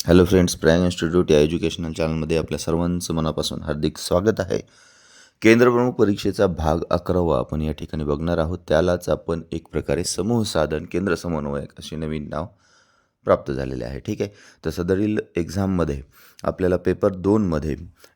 Hello friends, prime institute या educational चॅनलमध्ये आपल्या सर्वांचं मनापासून हार्दिक स्वागत आहे. केंद्रप्रमुख परीक्षेचा भाग 11वा आपण या ठिकाणी बघणार आहोत. त्यालाच आपण एक प्रकारे समूह साधन केंद्र समन्वयक असे नवीन नाव प्राप्त झालेले आहे. ठीक आहे. तर सदरील एक्झाममध्ये आपल्याला पेपर 2मध्ये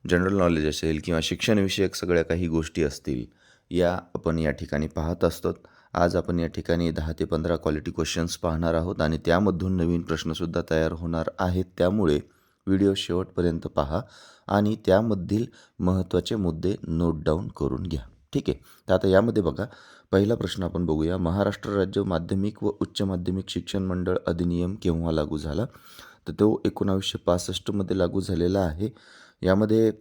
जनरल नॉलेज असेल किंवा शिक्षणविषयक सगळ्या काही गोष्टी असतील, या आपण या ठिकाणी पाहत असतो. आज आपण या ठिकाणी 10 ते 15 क्वालिटी क्वेश्चन्स पाहणार आहोत आणि त्यामधून नवीन प्रश्नसुद्धा तयार होणार आहेत. त्यामुळे व्हिडिओ शेवटपर्यंत पहा आणि त्यामधील महत्त्वाचे मुद्दे नोट डाऊन करून घ्या. ठीक आहे. तर आता यामध्ये बघा, पहिला प्रश्न आपण बघूया. महाराष्ट्र राज्य माध्यमिक व उच्च माध्यमिक शिक्षण मंडळ अधिनियम केव्हा लागू झाला? तर तो 1965मध्ये लागू झालेला आहे. यामध्ये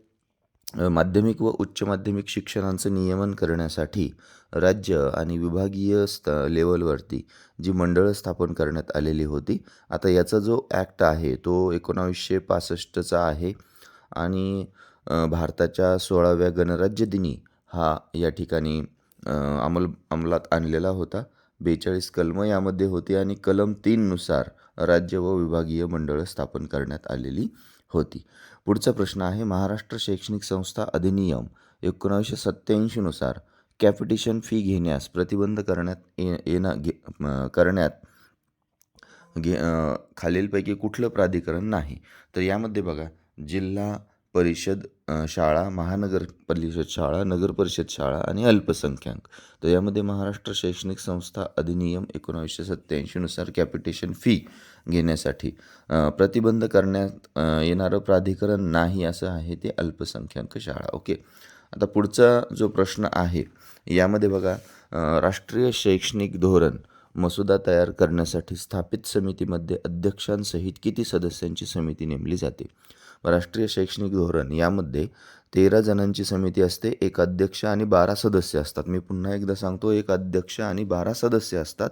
माध्यमिक व उच्च माध्यमिक शिक्षणांचं नियमन करण्यासाठी राज्य आणि विभागीय लेवलवरती जी मंडळं स्थापन करण्यात आलेली होती. आता याचा जो ॲक्ट आहे तो 1965चा आहे आणि भारताच्या 16व्या गणराज्य दिनी हा या ठिकाणी अंमलात आणलेला होता. 42 कलमं यामध्ये होती आणि कलम 3नुसार राज्य व विभागीय मंडळं स्थापन करण्यात आलेली होती. पुढचा प्रश्न आहे, महाराष्ट्र शैक्षणिक संस्था अधिनियम 1987नुसार कॅपिटेशन फी घेण्यास प्रतिबंध करण्यात खालीलपैकी कुठलं प्राधिकरण नाही? तर यामध्ये बघा, जिल्हा परिषद शाळा, महानगर परिषद शाळा, नगर परिषद शाळा आणि अल्पसंख्याक. तर यामध्ये महाराष्ट्र शैक्षणिक संस्था अधिनियम 1987नुसार कॅपिटेशन फी घेण्यासाठी प्रतिबंध करण्यात येणारं प्राधिकरण नाही, असं आहे ते अल्पसंख्याक शाळा. ओके. आता पुढचा जो प्रश्न आहे यामध्ये बघा, राष्ट्रीय शैक्षणिक धोरण मसुदा तयार करण्यासाठी स्थापित समितीमध्ये अध्यक्षांसहित किती सदस्यांची समिती नेमली जाते? राष्ट्रीय शैक्षणिक धोरण यामध्ये 13 जणांची समिती असते. एक अध्यक्ष आणि 12 सदस्य असतात. मी पुन्हा एकदा सांगतो, एक अध्यक्ष आणि 12 सदस्य असतात.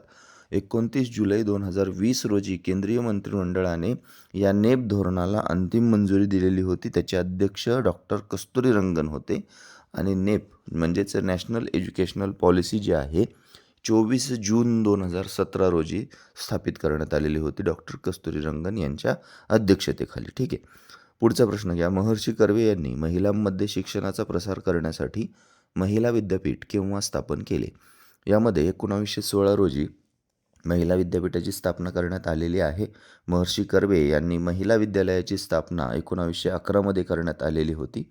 29 जुलै 2020 रोजी केंद्रीय मंत्रिमंडळाने या नेप धोरणाला अंतिम मंजुरी दिलेली होती. त्याचे अध्यक्ष डॉक्टर कस्तुरीरंगन होते आणि नेप म्हणजेच नॅशनल एज्युकेशनल पॉलिसी जी आहे 24 जून 2017 रोजी स्थापित करण्यात आलेली होती डॉक्टर कस्तुरीरंगन यांच्या अध्यक्षतेखाली. ठीक आहे. पुढचा प्रश्न घ्या. महर्षी कर्वे यांनी महिलांमध्ये शिक्षणाचा प्रसार करण्यासाठी महिला विद्यापीठ केव्हा स्थापन केले? यामध्ये 1916 रोजी महिला विद्यापीठाची स्थापना करण्यात आलेली आहे. महर्षी कर्वे यांनी महिला विद्यालयाची स्थापना 1911मध्ये करण्यात आलेली होती.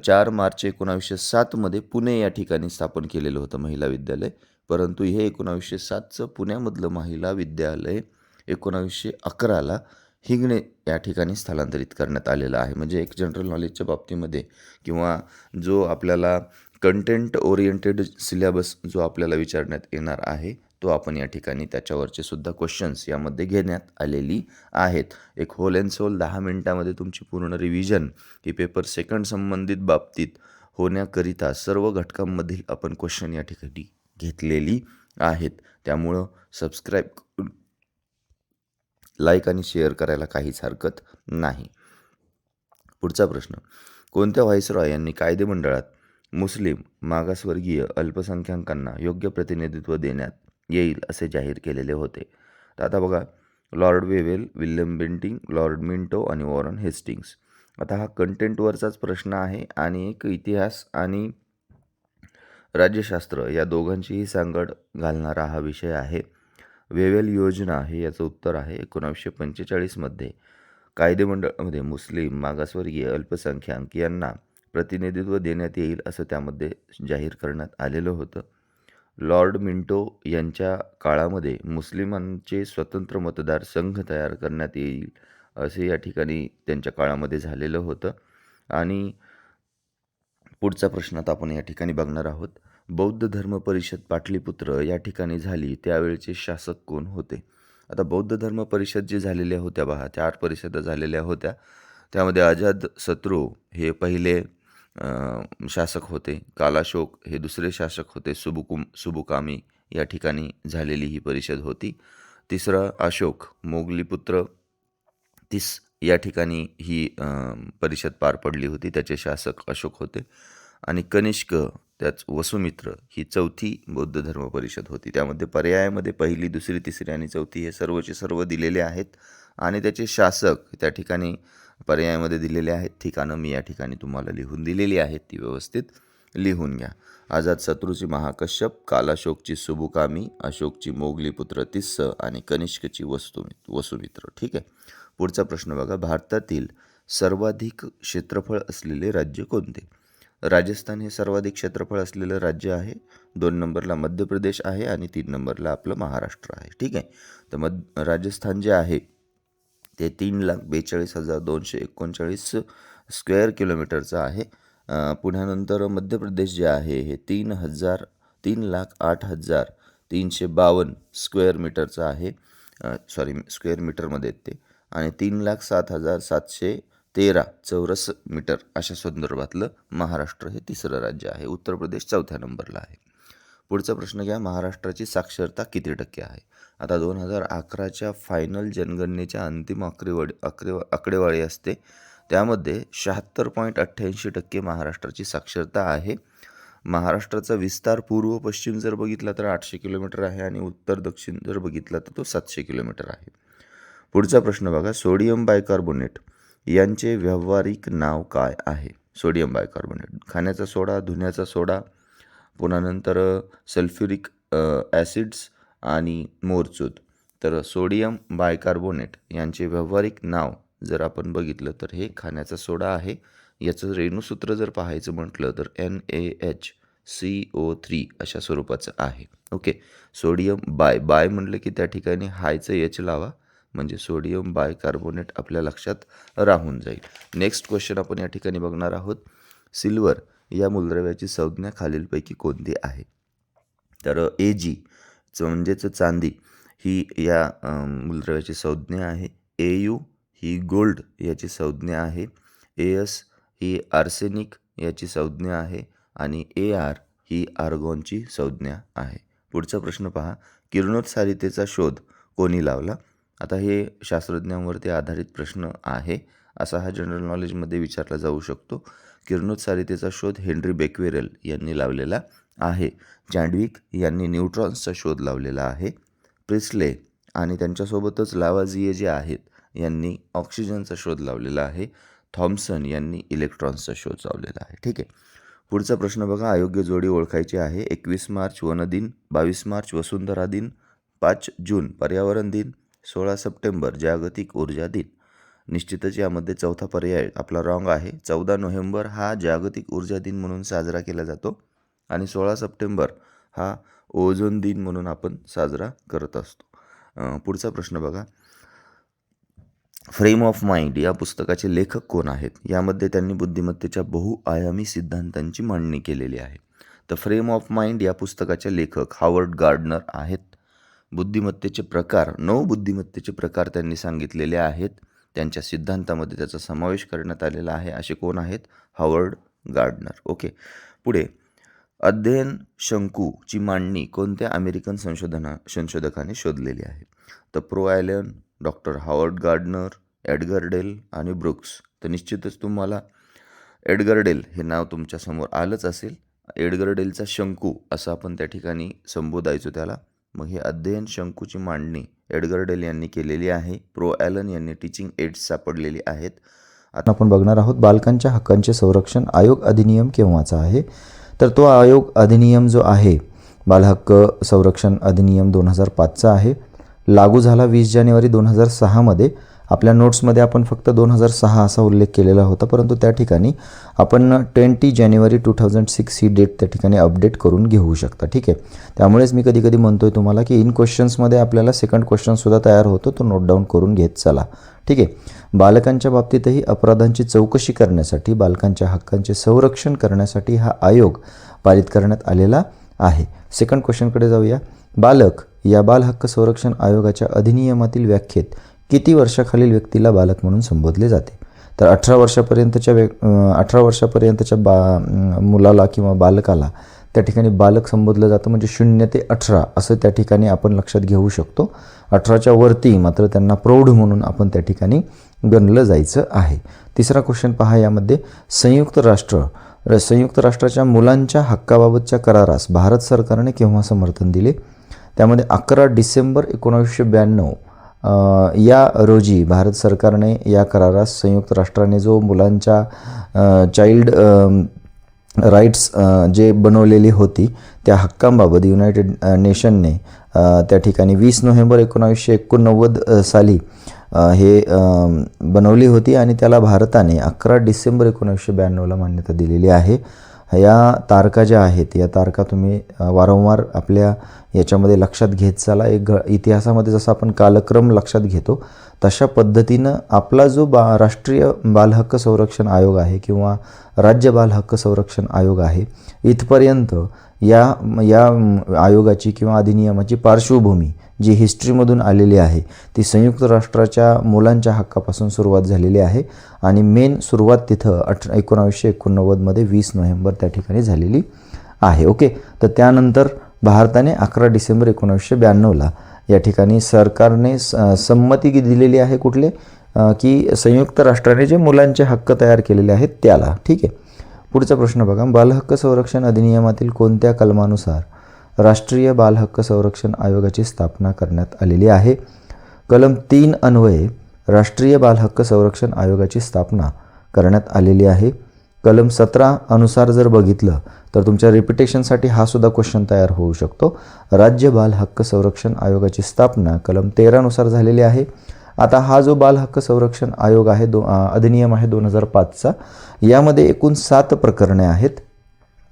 4 मार्च 1907मध्ये पुणे या ठिकाणी स्थापन केलेलं होतं महिला विद्यालय. परंतु हे 1907चं पुण्यामधलं महिला विद्यालय 1911ला हिंगणे या ठिकाणी स्थलांतरित करण्यात आलेलं आहे. म्हणजे एक जनरल नॉलेजच्या बाबतीमध्ये किंवा जो आपल्याला कंटेंट ओरिएंटेड सिलेबस जो आपल्याला विचारण्यात येणार आहे तो आपण या ठिकाणी त्याच्यावरचे सुद्धा क्वेश्चन्स यामध्ये घेण्यात आलेली आहेत. एक होल अँड सोल 10 मिनिटामध्ये तुमची पूर्ण रिव्हिजन ही पेपर सेकंड संबंधित बाबतीत होण्याकरिता सर्व घटकांमधील आपण क्वेश्चन या ठिकाणी घेतलेली आहेत. त्यामुळं सबस्क्राईब, लाईक आणि शेअर करायला काहीच हरकत नाही. पुढचा प्रश्न, कोणत्या व्हाईसरॉय यांनी कायदेमंडळात मुस्लिम, मागासवर्गीय, अल्पसंख्याकांना योग्य प्रतिनिधित्व देण्यात येईल असे जाहीर केलेले होते? तर आता बघा, Lord Wavell, William Bentinck, Lord Minto आणि वॉरन हेस्टिंग्स. आता हा कंटेंटवरचाच प्रश्न आहे आणि एक इतिहास आणि राज्यशास्त्र या दोघांचीही सांगड घालणारा हा विषय आहे. वेवेल योजना हे याचं उत्तर आहे. 1945मध्ये कायदेमंडळामध्ये मुस्लिम, मागासवर्गीय, अल्पसंख्याक यांना प्रतिनिधित्व देण्यात येईल असं त्यामध्ये जाहीर करण्यात आलेलं होतं. लॉर्ड मिंटो यांच्या काळामध्ये मुस्लिमांचे स्वतंत्र मतदारसंघ तयार करण्यात येईल असे या ठिकाणी त्यांच्या काळामध्ये झालेलं होतं. आणि पुढचा प्रश्न आता आपण या ठिकाणी बघणार आहोत. बौद्ध धर्म परिषद पाटलीपुत्र या ठिकाणी झाली त्यावेळेचे शासक कोण होते? आता बौद्ध धर्म परिषद जी झालेल्या होत्या 4 परिषदा झालेल्या होत्या. त्यामध्ये अजातशत्रू हे पहिले शासक होते. कालाशोक हे दुसरे शासक होते. सुबुकामी या ठिकाणी झालेली ही परिषद होती. तिसरा अशोक मोगलीपुत्र या ठिकाणी ही परिषद पार पडली होती. त्याचे शासक अशोक होते. आणि कनिष्क त्याच वसुमित्र ही चौथी बौद्ध धर्म परिषद होती. त्यामध्ये पर्यायामध्ये पहिली, दुसरी, तिसरी आणि चौथी हे सर्वचे सर्व दिलेले आहेत. आणि त्याचे शासक त्या ठिकाणी पर्यायामध्ये दिलेले आहेत. ठिकाणं मी या ठिकाणी तुम्हाला लिहून दिलेली आहेत, ती व्यवस्थित लिहून घ्या. अजातशत्रूची महाकश्यप, कालाशोकची सुबुकामी, अशोकची मोगलीपुत्र तिस्स आणि कनिष्कची वसुमित्र. ठीक आहे. पुढचा प्रश्न बघा. भारतातील सर्वाधिक क्षेत्रफळ असलेले राज्य कोणते? राजस्थान हे सर्वाधिक क्षेत्रफळ असलेलं राज्य आहे. 2 नंबरला मध्य प्रदेश आहे आणि 3 नंबरला आपलं महाराष्ट्र आहे. ठीक आहे. तर राजस्थान जे आहे ते 3,42,239 स्क्वेअर किलोमीटरचं आहे. पुण्यानंतर मध्य प्रदेश जे आहे हे 3,08,352 स्क्वेअर मीटरचं आहे. स्क्वेअर मीटरमध्ये येते आणि 3,07,713 चौरस मीटर अशा संदर्भातलं महाराष्ट्र हे तिसरं राज्य आहे. उत्तर प्रदेश 4थ्या नंबरला आहे. पुढचा प्रश्न घ्या. महाराष्ट्राची साक्षरता किती टक्के आहे? आता 2011च्या फायनल जनगणनेच्या अंतिम आकडेवारी असते, त्यामध्ये 76.88% महाराष्ट्राची साक्षरता आहे. महाराष्ट्राचा विस्तार पूर्व पश्चिम जर बघितला तर 800 किलोमीटर आहे आणि उत्तर दक्षिण जर बघितला तर तो 700 किलोमीटर आहे. पुढचा प्रश्न बघा. सोडियम बायकार्बोनेट यांचे व्यावहारिक नाव काय आहे? सोडियम बायकार्बोनेट, खाण्याचा सोडा, धुण्याचा सोडा, पुन्हा नंतर सल्फ्युरिक ॲसिड्स आणि मोरचूद. तर सोडियम बायकार्बोनेट यांचे व्यावहारिक नाव जर आपण बघितलं तर हे खाण्याचा सोडा आहे. याचं रेणुसूत्र जर पाहायचं म्हटलं तर NaHCO3 अशा स्वरूपाचं आहे. ओके. सोडियम बाय म्हटलं की त्या ठिकाणी हायचं एच लावा, म्हणजे सोडियम बायकार्बोनेट आपल्या लक्षात राहून जाईल. नेक्स्ट क्वेश्चन आपण या ठिकाणी बघणार आहोत. सिल्वर या मूलद्रव्याची संज्ञा खालीलपैकी कोणती आहे? तर Ag म्हणजेच चांदी ही या मूलद्रव्याची संज्ञा आहे. Au ही गोल्ड याची संज्ञा आहे. As ही आर्सेनिक याची संज्ञा आहे आणि Ar ही आर्गॉनची संज्ञा आहे. पुढचा प्रश्न पहा. किरणोत्सारितेचा शोध कोणी लावला? आता हे शास्त्रज्ञांवरती आधारित प्रश्न आहे, असा हा जनरल नॉलेजमध्ये विचारला जाऊ शकतो. किरणोत्सारितेचा शोध हेनरी बेक्वेरेल यांनी लावलेला आहे. चॅडविक यांनी न्यूट्रॉन्सचा शोध लावलेला आहे. प्रिस्ले आणि त्यांच्यासोबतच लावाझिये जे आहेत यांनी ऑक्सिजनचा शोध लावलेला आहे. थॉम्सन यांनी इलेक्ट्रॉन्सचा शोध लावलेला आहे. ठीक आहे. पुढचा प्रश्न बघा. अयोग्य जोडी ओळखायची आहे. 21 मार्च वन दिन, 22 मार्च वसुंधरा दिन, 5 जून पर्यावरण दिन, 16 सप्टेंबर जागतिक ऊर्जा दिन. निश्चितच यामध्ये चौथा पर्याय आपला रॉंग आहे. 14 नोव्हेंबर हा जागतिक ऊर्जा दिन म्हणून साजरा केला जातो आणि 16 सप्टेंबर हा ओझोन दिन म्हणून आपण साजरा करत असतो. पुढचा प्रश्न बघा. फ्रेम ऑफ माइंड या पुस्तकाचे लेखक कोण आहेत? यामध्ये त्यांनी बुद्धिमत्तेच्या बहुआयामी सिद्धांतांची मांडणी केलेली आहे. तर फ्रेम ऑफ माइंड या पुस्तकाचे लेखक हावर्ड गार्डनर आहेत. बुद्धिमत्तेचे प्रकार, 9 बुद्धिमत्तेचे प्रकार त्यांनी सांगितलेले आहेत. त्यांच्या सिद्धांतामध्ये त्याचा समावेश करण्यात आलेला आहे. असे कोण आहेत? Howard Gardner. ओके. पुढे. अध्ययन शंकूची मांडणी कोणत्या अमेरिकन संशोधकाने शोधलेली आहे? तर pro Allen, doctor Howard Gardner, Edgar Dale आणि ब्रुक्स. तर निश्चितच तुम्हाला एडगर डेल हे नाव तुमच्यासमोर आलंच असेल. एडगर डेलचा शंकू असं आपण त्या ठिकाणी संबोधायचो त्याला. मग हे अध्ययन शंकूची मांडणी एडगर डेल यांनी केलेली आहे. प्रो ॲलन यांनी टीचिंग एड्स सापडलेली आहेत. आता आपण बघणार आहोत बालकांच्या हक्कांचे संरक्षण आयोग अधिनियम केव्हाचा आहे? तर तो आयोग अधिनियम जो आहे बालहक्क संरक्षण अधिनियम 2005चा आहे. लागू झाला 20 जानेवारी 2006मध्ये. आपल्या नोट्समध्ये आपण फक्त 2006 असा उल्लेख केलेला होता, परंतु त्या ठिकाणी आपण 20 जानेवारी 2006 ही डेट त्या ठिकाणी अपडेट करून घेऊ शकता. ठीक आहे. त्यामुळेच मी कधी कधी म्हणतोय तुम्हाला की इन क्वेश्चन्समध्ये आपल्याला सेकंड क्वेश्चनसुद्धा तयार होतो, तो नोट डाऊन करून घेत चला. ठीक आहे. बालकांच्या बाबतीतही अपराधांची चौकशी करण्यासाठी, बालकांच्या हक्कांचे संरक्षण करण्यासाठी हा आयोग पारित करण्यात आलेला आहे. सेकंड क्वेश्चनकडे जाऊया. बालक या बाल हक्क संरक्षण आयोगाच्या अधिनियमातील व्याख्येत किती वर्षाखालील व्यक्तीला बालक म्हणून संबोधले जाते? तर 18 वर्षापर्यंतच्या मुलाला किंवा बालकाला त्या ठिकाणी बालक संबोधलं जातं, म्हणजे 0 ते 18 असं त्या ठिकाणी आपण लक्षात घेऊ शकतो. 18च्या वरती मात्र त्यांना प्रौढ म्हणून आपण त्या ठिकाणी गणलं जायचं आहे. तिसरा क्वेश्चन पहा. यामध्ये संयुक्त राष्ट्राच्या मुलांच्या हक्काबाबतच्या करारास भारत सरकारने केव्हा समर्थन दिले? त्यामध्ये 11 डिसेंबर 1992 या रोजी भारत सरकारने या करारास संयुक्त राष्ट्राने जो मुलांच्या चाइल्ड राईट्स जे बनवलेली होती त्या हक्कांबाबत युनायटेड नेशनने त्या ठिकाणी 20 नोव्हेंबर 1989 साली हे बनवली होती आणि त्याला भारताने 11 डिसेंबर 1992ला मान्यता दिलेली आहे. या तारखा ज्या आहेत या तारखा तुम्ही वारंवार आपल्या याच्यामध्ये लक्षात घेत चाला. एक इतिहासामध्ये जसं आपण कालक्रम लक्षात घेतो तशा पद्धतीनं आपला जो राष्ट्रीय बालहक्क संरक्षण आयोग आहे किंवा राज्य बालहक्क संरक्षण आयोग आहे इथपर्यंत या आयोगाची किंवा अधिनियमाची पार्श्वभूमी जी हिस्ट्रीमधून आलेली आहे ती संयुक्त राष्ट्राच्या मुलांच्या हक्कापासून सुरुवात झालेली आहे आणि मेन सुरुवात तिथं 1989मध्ये 20 नोव्हेंबर त्या ठिकाणी झालेली आहे. ओके, तर त्यानंतर भारताने 11 डिसेंबर 1992ला या ठिकाणी सरकारने संमती दिलेली आहे कुठले की संयुक्त राष्ट्राने जे मुलांचे हक्क तयार केलेले आहेत त्याला. ठीक आहे, पुढचा प्रश्न बघा. बालहक्क संरक्षण अधिनियमातील कोणत्या कलमानुसार राष्ट्रीय बालहक्क संरक्षण आयोगाची स्थापना करण्यात आलेली आहे? कलम 3 अन्वये राष्ट्रीय बालहक्क संरक्षण आयोगाची स्थापना करण्यात आलेली आहे. कलम 17 अनुसार जर बघितलं तर तुमच्या रिपिटेशनसाठी हा सुद्धा क्वेश्चन तयार होऊ शकतो. राज्य बाल हक्क संरक्षण आयोगाची स्थापना कलम 13 नुसार झालेली आहे. आता हा जो बाल हक्क संरक्षण आयोग आहे अधिनियम आहे 2005चा, यामध्ये एकूण 7 प्रकरणे आहेत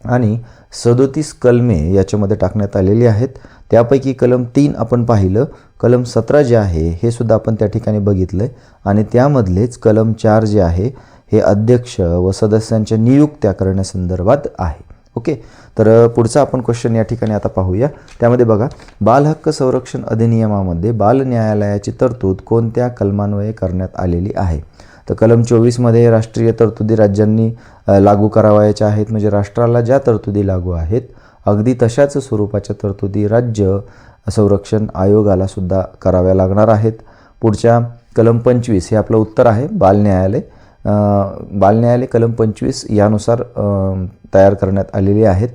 आणि 37 कलमे याच्यामध्ये टाकण्यात आलेली आहेत. त्यापैकी कलम 3 आपण पाहिलं, कलम 17 जे आहे हे सुद्धा आपण त्या ठिकाणी बघितलं आहे आणि त्यामधलेच कलम 4 जे आहे हे अध्यक्ष व सदस्यांच्या नियुक्त्या करण्यासंदर्भात आहे. ओके, तर पुढचा आपण क्वेश्चन या ठिकाणी आता पाहूया. त्यामध्ये बघा, बालहक्क संरक्षण अधिनियमामध्ये बाल न्यायालयाची तरतूद कोणत्या कलमान्वये करण्यात आलेली आहे? तर कलम 24मध्ये राष्ट्रीय तरतुदी राज्यांनी लागू करावयाच्या आहेत, म्हणजे राष्ट्राला ज्या तरतुदी लागू आहेत अगदी तशाच स्वरूपाच्या तरतुदी राज्य संरक्षण आयोगाला सुद्धा कराव्या लागणार आहेत. पुढच्या कलम 25 हे आपलं उत्तर आहे. बाल न्यायालय कलम 25 यानुसार तयार करण्यात आलेली आहेत.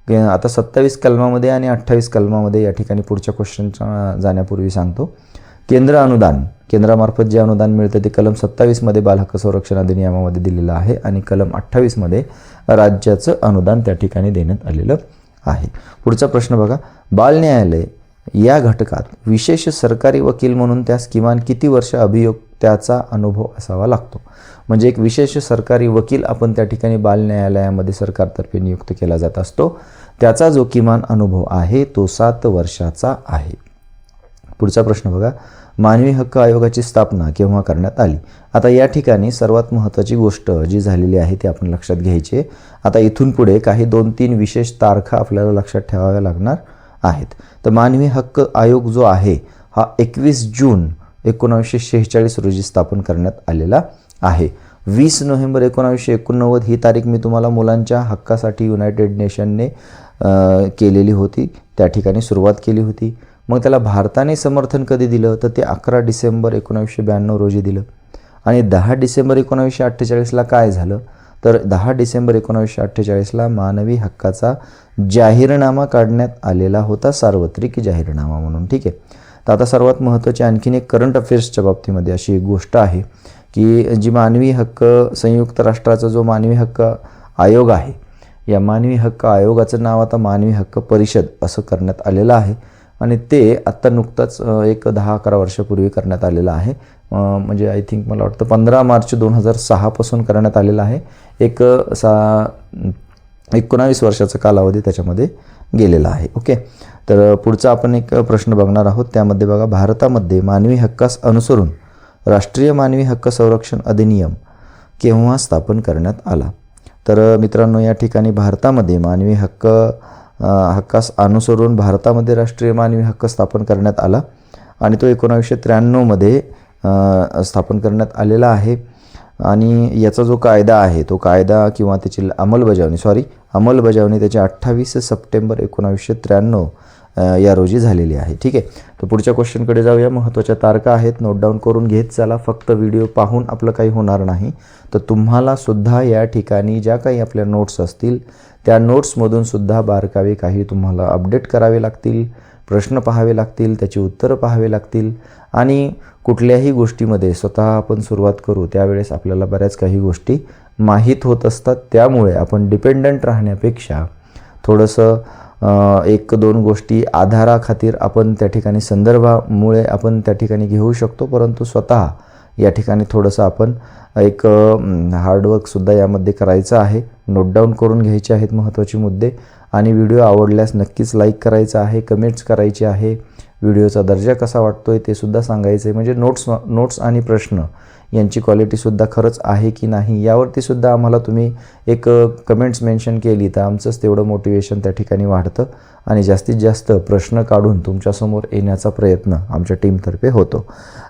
आता 27 कलमामध्ये आणि 28 कलमामध्ये या ठिकाणी पुढच्या क्वेश्चनच्या जाण्यापूर्वी सांगतो. केंद्रामार्फत जे अनुदान मिळतं ते कलम 27मध्ये बालहक्क संरक्षण अधिनियमामध्ये दिलेलं आहे आणि कलम 28मध्ये राज्याचं अनुदान त्या ठिकाणी देण्यात आलेलं आहे. पुढचा प्रश्न बघा, बाल न्यायालय या घटकात विशेष सरकारी वकील म्हणून त्यास किमान किती वर्ष अभियोक्त्याचा अनुभव असावा लागतो? म्हणजे एक विशेष सरकारी वकील आपण त्या ठिकाणी बाल न्यायालयामध्ये सरकारतर्फे नियुक्त केला जात असतो, त्याचा जो किमान अनुभव आहे तो 7 वर्षाचा आहे. पुढचा प्रश्न बघा, मानवी हक्क आयोगाची स्थापना केव्हा करण्यात आली? आता या ठिकाणी सर्वात महत्त्वाची गोष्ट जी झालेली आहे ती आपण लक्षात घ्यायची आहे. आता इथून पुढे काही 2-3 विशेष तारखा आपल्याला लक्षात ठेवाव्या लागणार आहेत. तर मानवी हक्क आयोग जो आहे हा 21 जून 1946 रोजी स्थापन करण्यात आलेला आहे. 20 नोव्हेंबर 1989 ही तारीख मी तुम्हाला मुलांच्या हक्कासाठी युनायटेड नेशनने केलेली होती, त्या ठिकाणी सुरुवात केली होती. मग त्याला भारताने समर्थन कधी दिलं तर ते 11 डिसेंबर 1992 रोजी दिलं. आणि 10 डिसेंबर 1948ला काय झालं तर 10 डिसेंबर 1948ला मानवी हक्काचा जाहीरनामा काढण्यात आलेला होता, सार्वत्रिक जाहीरनामा म्हणून. ठीक आहे, तर आता सर्वात महत्त्वाची आणखीन एक करंट अफेअर्सच्या बाबतीमध्ये अशी एक गोष्ट आहे की जी मानवी हक्क संयुक्त राष्ट्राचा जो मानवी हक्क आयोग आहे या मानवी हक्क आयोगाचं नाव आता मानवी हक्क परिषद असं करण्यात आलेलं आहे आणि ते आत्ता नुकतंच एक 10-11 वर्षापूर्वी करण्यात आलेलं आहे. म्हणजे आय थिंक मला वाटतं 15 मार्च 2006 पासून करण्यात आलेलं आहे. एक 19 वर्षाचा कालावधी त्याच्यामध्ये गेलेला आहे. ओके, तर पुढचा आपण एक प्रश्न बघणार आहोत. त्यामध्ये बघा, भारतामध्ये मानवी हक्कास अनुसरून राष्ट्रीय मानवी हक्क संरक्षण अधिनियम केव्हा स्थापन करण्यात आला? तर मित्रांनो, या ठिकाणी भारतामध्ये मानवी हक्कास अनुसरून भारतामध्ये राष्ट्रीय मानवी हक्क स्थापन करण्यात आला आणि तो 1993मध्ये स्थापन करण्यात आलेला आहे. आणि याचा जो कायदा आहे तो कायदा किंवा त्याची अंमलबजावणी त्याची 28 सप्टेंबर 1993 या रोजी झालेली आहे. ठीक आहे, तर पुढच्या क्वेश्चनकडे जाऊया. महत्त्वाच्या तारखा आहेत, नोट डाऊन करून घेत चला. फक्त व्हिडिओ पाहून आपलं काही होणार नाही, तर तुम्हाला सुद्धा या ठिकाणी ज्या काही आपल्या नोट्स असतील त्या नोट्समधून सुद्धा बारकावे काही तुम्हाला अपडेट करावे लागतील. प्रश्न पाहावे लागतील, त्याची उत्तरं पाहावे लागतील आणि कुठल्याही गोष्टीमध्ये स्वतः आपण सुरुवात करू त्यावेळेस आपल्याला बऱ्याच काही गोष्टी माहीत होत असतात. त्यामुळे आपण डिपेंडंट राहण्यापेक्षा थोडंसं एक दोन गोष्टी आधाराखातीर आपण त्या ठिकाणी संदर्भामुळे आपण त्या ठिकाणी घेऊ शकतो, परंतु स्वतः या ठिकाणी थोडंसं आपण एक हार्डवर्कसुद्धा यामध्ये करायचं आहे. नोट डाऊन करून घ्यायचे आहेत महत्त्वाचे मुद्दे आणि व्हिडिओ आवडल्यास नक्कीच लाईक करायचा आहे, कमेंट्स करायचे आहे, व्हिडिओचा दर्जा कसा वाटतोय ते सुद्धा सांगायचं आहे. म्हणजे नोट्स आणि प्रश्न यांची क्वालिटीसुद्धा खरंच आहे की नाही यावरतीसुद्धा आम्हाला तुम्ही एक कमेंट्स मेन्शन केली तर आमचंच तेवढं मोटिवेशन त्या ठिकाणी वाढतं आणि जास्तीत जास्त प्रश्न काढून तुमच्यासमोर येण्याचा प्रयत्न आमच्या टीमतर्फे होतो.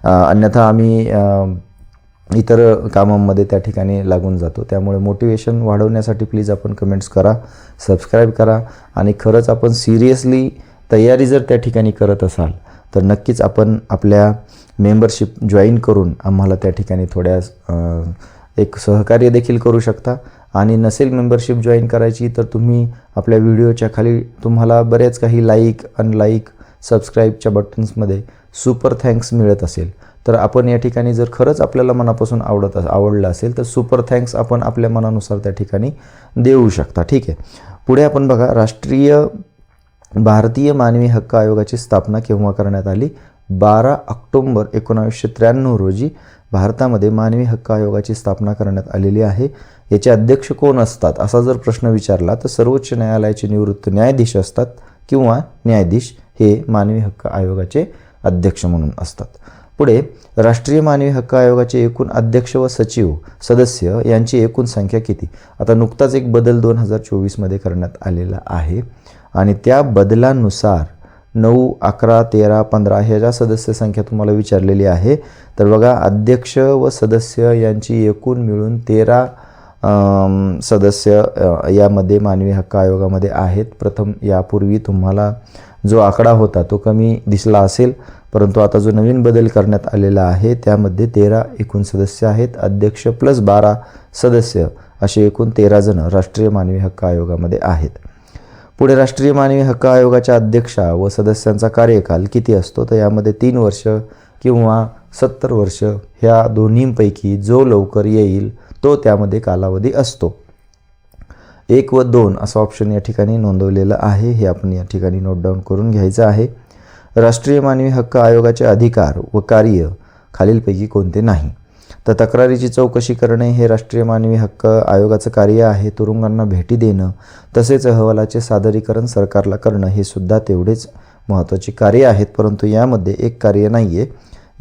अन्यथा आम्ही इतर कामांमध्ये त्या ठिकाणी लागून जातो. त्यामुळे मोटिवेशन वाढवण्यासाठी प्लीज आपण कमेंट्स करा, सबस्क्राईब करा आणि खरंच आपण सिरियसली तयारी जर त्या ठिकाणी करत असाल तर नक्कीच आपण आपल्या मेंबरशिप जॉईन करून आम्हाला त्या ठिकाणी थोड्या एक सहकार्य देखील करू शकता. आणि नसेल मेंबरशिप जॉईन करायची तर तुम्ही आपल्या व्हिडिओच्या खाली तुम्हाला बरेच काही लाईक, अनलाईक, सबस्क्राईबच्या बटन्समध्ये सुपर थँक्स मिळत असेल तर आपण या ठिकाणी जर खरंच आपल्याला मनापासून आवडलं असेल तर सुपर थँक्स आपण आपल्या मनानुसार त्या ठिकाणी देऊ शकता. ठीक आहे. पुढे आपण बघा, भारतीय मानवी हक्क आयोगाची स्थापना केव्हा करण्यात आली? 12 ऑक्टोंबर 1993 रोजी भारतामध्ये मानवी हक्क आयोगाची स्थापना करण्यात आलेली आहे. याचे अध्यक्ष कोण असतात असा जर प्रश्न विचारला तर सर्वोच्च न्यायालयाचे निवृत्त न्यायाधीश असतात किंवा न्यायाधीश हे मानवी हक्क आयोगाचे अध्यक्ष म्हणून असतात. पुढे राष्ट्रीय मानवी हक्क आयोगाचे एकूण अध्यक्ष व सदस्य यांची एकूण संख्या किती? आता नुकताच एक बदल 2024मध्ये करण्यात आलेला आहे आणि त्या बदलानुसार 9, 11, 13, 15 ह्या ज्या सदस्य संख्या तुम्हाला विचारलेली आहे तर बघा, अध्यक्ष व सदस्य यांची एकूण मिळून 13 सदस्य यामध्ये मानवी हक्क आयोगामध्ये आहेत. प्रथम यापूर्वी तुम्हाला जो आकडा होता तो कमी दिसला असेल, परंतु आता जो नवीन बदल करण्यात आलेला आहे त्यामध्ये 13 एकूण सदस्य आहेत. अध्यक्ष प्लस 12 सदस्य असे एकूण 13 जण राष्ट्रीय मानवी हक्क आयोगामध्ये आहेत. पुढे राष्ट्रीय मानवी हक्क आयोगाच्या अध्यक्षा व सदस्यांचा कार्यकाल किती असतो? तर यामध्ये 3 वर्ष किंवा 70 वर्ष ह्या दोन्हींपैकी जो लवकर येईल तो त्यामध्ये कालावधी असतो. 1 व 2 असं ऑप्शन या ठिकाणी नोंदवलेलं आहे. हे आपण या ठिकाणी नोट डाऊन करून घ्यायचं आहे. राष्ट्रीय मानवी हक्क आयोगाचे अधिकार व कार्य खालीलपैकी कोणते नाही? तर तक्रारीची चौकशी करणे हे राष्ट्रीय मानवी हक्क आयोगाचं कार्य आहे. तुरुंगांना भेटी देणं तसेच अहवालाचे सादरीकरण सरकारला करणं हे सुद्धा तेवढेच महत्त्वाची कार्य आहेत. परंतु यामध्ये एक कार्य नाही आहे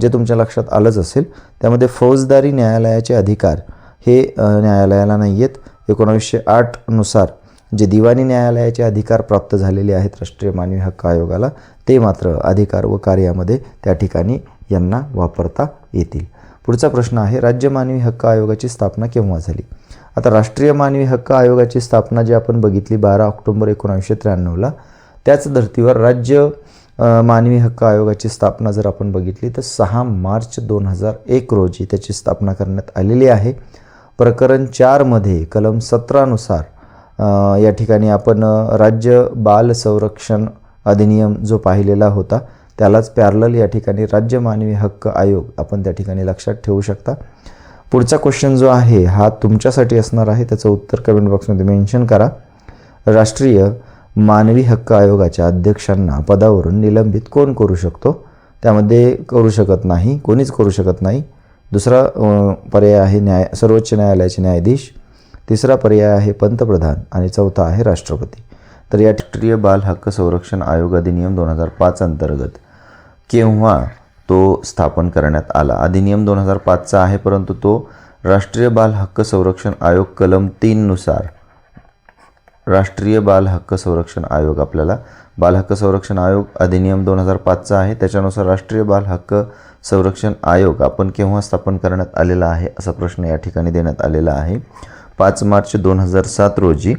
जे तुमच्या लक्षात आलंच असेल. त्यामध्ये फौजदारी न्यायालयाचे अधिकार हे न्यायालयाला नाही आहेत. 1908 नुसार जे दिवाणी न्यायालयाचे अधिकार प्राप्त झालेले आहेत राष्ट्रीय मानवी हक्क आयोगाला ते मात्र अधिकार व कार्यामध्ये त्या ठिकाणी यांना वापरता येतील. पुढचा प्रश्न आहे, राज्य मानवी हक्क आयोगाची स्थापना केव्हा झाली? आता राष्ट्रीय मानवी हक्क आयोगाची स्थापना जी आपण बघितली 12 ऑक्टोंबर 1993ला, त्याच धर्तीवर राज्य मानवी हक्क आयोगाची स्थापना जर आपण बघितली तर 6 मार्च 2001 रोजी त्याची स्थापना करण्यात आलेली आहे. प्रकरण 4 मध्ये कलम 17 नुसार या ठिकाणी आपण राज्य बाल संरक्षण अधिनियम जो पाहिलेला होता त्यालाच पॅरलल या ठिकाणी राज्य मानवी हक्क आयोग आपण त्या ठिकाणी लक्षात ठेवू शकता. पुढचा क्वेश्चन जो आहे हा तुमच्यासाठी असणार आहे, त्याचं उत्तर कमेंट बॉक्समध्ये मेन्शन करा. राष्ट्रीय मानवी हक्क आयोगाच्या अध्यक्षांना पदावरून निलंबित कोण करू शकतो? त्यामध्ये करू शकत नाही, कोणीच करू शकत नाही. दुसरा पर्याय आहे सर्वोच्च न्यायालयाचे न्यायाधीश. तिसरा पर्याय आहे पंतप्रधान आणि चौथा आहे राष्ट्रपती. तर या राष्ट्रीय बाल हक्क संरक्षण आयोग अधिनियम 2005 अंतर्गत केव्हा तो स्थापन करण्यात आला? अधिनियम 2005चा आहे, परंतु तो राष्ट्रीय बाल हक्क संरक्षण आयोग कलम 3 नुसार राष्ट्रीय बाल हक्क संरक्षण आयोग आपल्याला बाल हक्क संरक्षण आयोग अधिनियम 2005चा आहे. त्याच्यानुसार राष्ट्रीय बाल हक्क संरक्षण आयोग आपण केव्हा स्थापन करण्यात आलेला आहे असा प्रश्न या ठिकाणी देण्यात आलेला आहे. 5 मार्च 2007 रोजी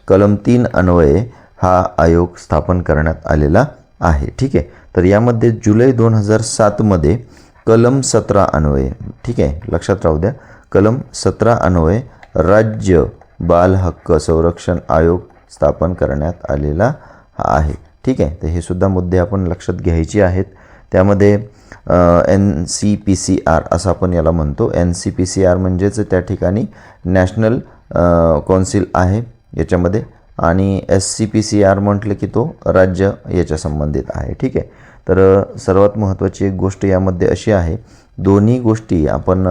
कलम 3 अन्वये हा आयोग स्थापन करण्यात आलेला आहे. ठीक आहे. तर यामध्ये जुलै 2007मध्ये कलम 17 अन्वये, ठीक आहे, लक्षात राहू द्या, कलम 17 अन्वये राज्य बाल हक्क संरक्षण आयोग स्थापन करण्यात आलेला आहे. ठीक आहे. तर हे सुद्धा मुद्दे आपण लक्षात घ्यायचे आहेत. त्यामध्ये NCPCR असं आपण याला म्हणतो. NCPCR म्हणजेच त्या ठिकाणी नॅशनल कौन्सिल आहे याच्यामध्ये, आणि SCPCR म्हटलं की तो राज्य याच्या संबंधित आहे. ठीक आहे. तर सर्वात महत्त्वाची एक गोष्ट यामध्ये अशी आहे, दोन्ही गोष्टी आपण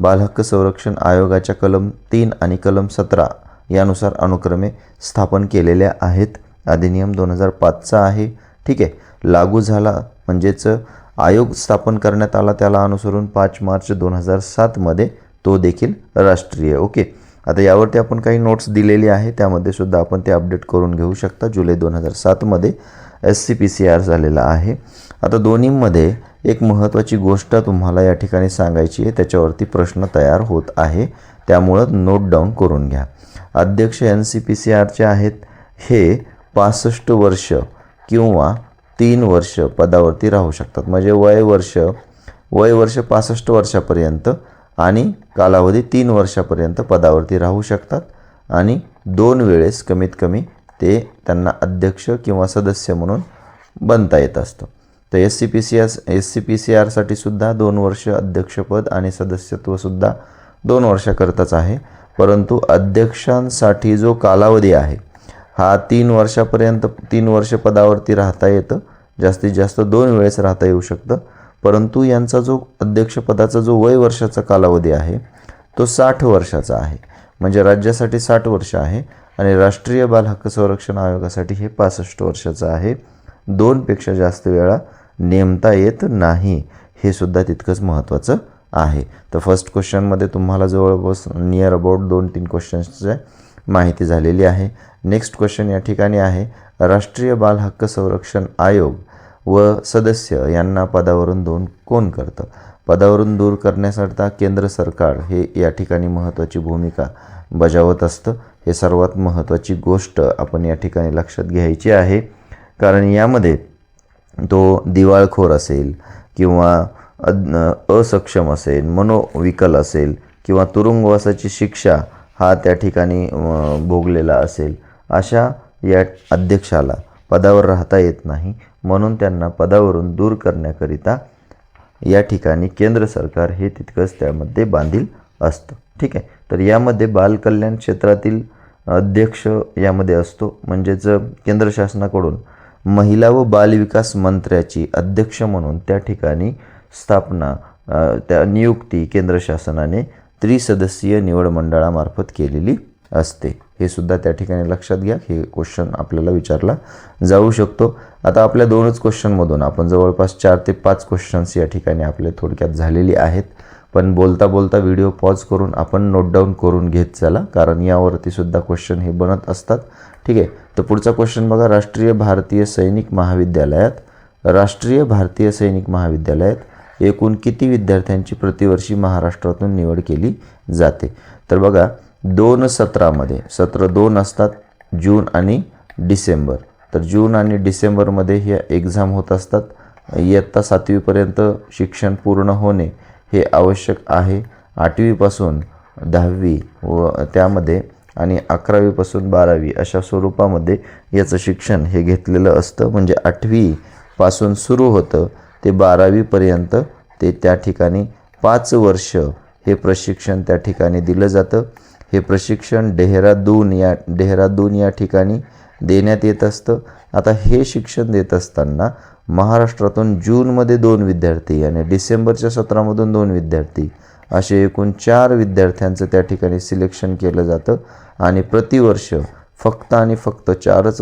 बालहक्क संरक्षण आयोगाच्या कलम 3 आणि कलम 17 यानुसार अनुक्रमे स्थापन केलेल्या आहेत. अधिनियम 2005चा आहे. ठीक आहे. लागू झाला म्हणजेच आयोग स्थापन करण्यात आला त्याला अनुसरून 5 मार्च 2007मध्ये तो देखील राष्ट्रीय. ओके. आता यावरती आपण काही नोट्स दिलेली आहे, त्यामध्ये सुद्धा आपण ते अपडेट करून घेऊ शकता. जुलै 2007मध्ये SCPCR झालेला आहे. आता दोन्हीमध्ये एक महत्त्वाची गोष्ट तुम्हाला या ठिकाणी सांगायची आहे, त्याच्यावरती प्रश्न तयार होत आहे, त्यामुळं नोट डाऊन करून घ्या. अध्यक्ष NCPCRचे आहेत हे 65 वर्ष किंवा 3 वर्ष पदावरती राहू शकतात. म्हणजे वय वर्ष 65 वर्षापर्यंत आणि कालावधी 3 वर्षापर्यंत पदावरती राहू शकतात, आणि 2 वेळेस कमीत कमी त्यांना अध्यक्ष किंवा सदस्य म्हणून बनता येत असतं. तर SCPCRसाठी सुद्धा 2 वर्ष अध्यक्षपद आणि सदस्यत्वसुद्धा 2 वर्षाकरताच आहे. परंतु अध्यक्षांसाठी जो कालावधी आहे हा 3 वर्षापर्यंत 3 वर्ष पदावरती राहता येतं, जास्तीत जास्त 2 वेळेस राहता येऊ शकतं. परंतु यांचा जो अध्यक्षपदाचा जो वय वर्षाचा कालावधी आहे तो 60 वर्षाचा आहे. म्हणजे राज्यासाठी 60 वर्ष आहे आणि राष्ट्रीय बालहक्क संरक्षण आयोगासाठी हे 65 वर्षाचं आहे. 2 पेक्षा जास्त वेळा नेमता येत नाही, हे सुद्धा तितकंच महत्त्वाचं आहे. तर फर्स्ट क्वेश्चनमध्ये तुम्हाला जवळपास नियर अबाउट 2-3 क्वेश्चन्सची माहिती झालेली आहे. नेक्स्ट क्वेश्चन या ठिकाणी आहे, राष्ट्रीय बालहक्क संरक्षण आयोग व सदस्य यांना पदावरून कोण करतं? पदावरून दूर करण्यासाठी केंद्र सरकार हे या ठिकाणी महत्त्वाची भूमिका बजावत असतं. हे सर्वात महत्त्वाची गोष्ट आपण या ठिकाणी लक्षात घ्यायची आहे, कारण यामध्ये तो दिवाळखोर असेल किंवा असक्षम असेल, मनोविकल असेल किंवा तुरुंगवासाची शिक्षा हा त्या ठिकाणी भोगलेला असेल, अशा या अध्यक्षाला पदावर राहता येत नाही. म्हणून त्यांना पदावरून दूर करण्याकरिता या ठिकाणी केंद्र सरकार हे तितकंच त्यामध्ये बांधील असतं. ठीक आहे. तर यामध्ये बालकल्याण क्षेत्रातील अध्यक्ष यामध्ये असतो. म्हणजेच केंद्र शासनाकडून महिला व बालविकास मंत्र्याची अध्यक्ष म्हणून त्या ठिकाणी स्थापना त्या नियुक्ती केंद्र शासनाने त्रिसदस्यीय निवड मंडळामार्फत केलेली असते. हे सुद्धा त्या ठिकाणी लक्षात घ्या. हे क्वेश्चन आपल्याला विचारला जाऊ शकतो. आता आपल्या 2च क्वेश्चनमधून आपण जवळपास 4 ते 5 क्वेश्चन्स या ठिकाणी आपले थोडक्यात झालेली आहेत. पण बोलता बोलता व्हिडिओ पॉज करून आपण नोट डाऊन करून घेत चला, कारण यावरती सुद्धा क्वेश्चन हे बनत असतात. ठीक आहे. तर पुढचा क्वेश्चन बघा, राष्ट्रीय भारतीय सैनिक महाविद्यालयात एकूण किती विद्यार्थ्यांची प्रतिवर्षी महाराष्ट्रातून निवड केली जाते? तर बघा, 2 सत्रामध्ये सत्र 2 असतात, जून आणि डिसेंबर. तर जून आणि डिसेंबरमध्ये हे एक्झाम होत असतात. इयत्ता 7वीपर्यंत शिक्षण पूर्ण होणे हे आवश्यक आहे. 8वीपासून 10वी व त्यामध्ये आणि 11वीपासून 12वी अशा स्वरूपामध्ये याचं शिक्षण हे घेतलेलं असतं. म्हणजे 8वीपासून सुरू होतं ते 12वीपर्यंत ते त्या ठिकाणी 5 वर्ष हे प्रशिक्षण त्या ठिकाणी दिलं जातं. हे प्रशिक्षण डेहराडून या ठिकाणी देण्यात येत असतं. आता हे शिक्षण देत असताना महाराष्ट्रातून जूनमध्ये 2 विद्यार्थी आणि डिसेंबरच्या सत्रामधून 2 विद्यार्थी असे एकूण 4 विद्यार्थ्यांचं त्या ठिकाणी सिलेक्शन केलं जातं. आणि प्रतिवर्ष फक्त आणि फक्त 4च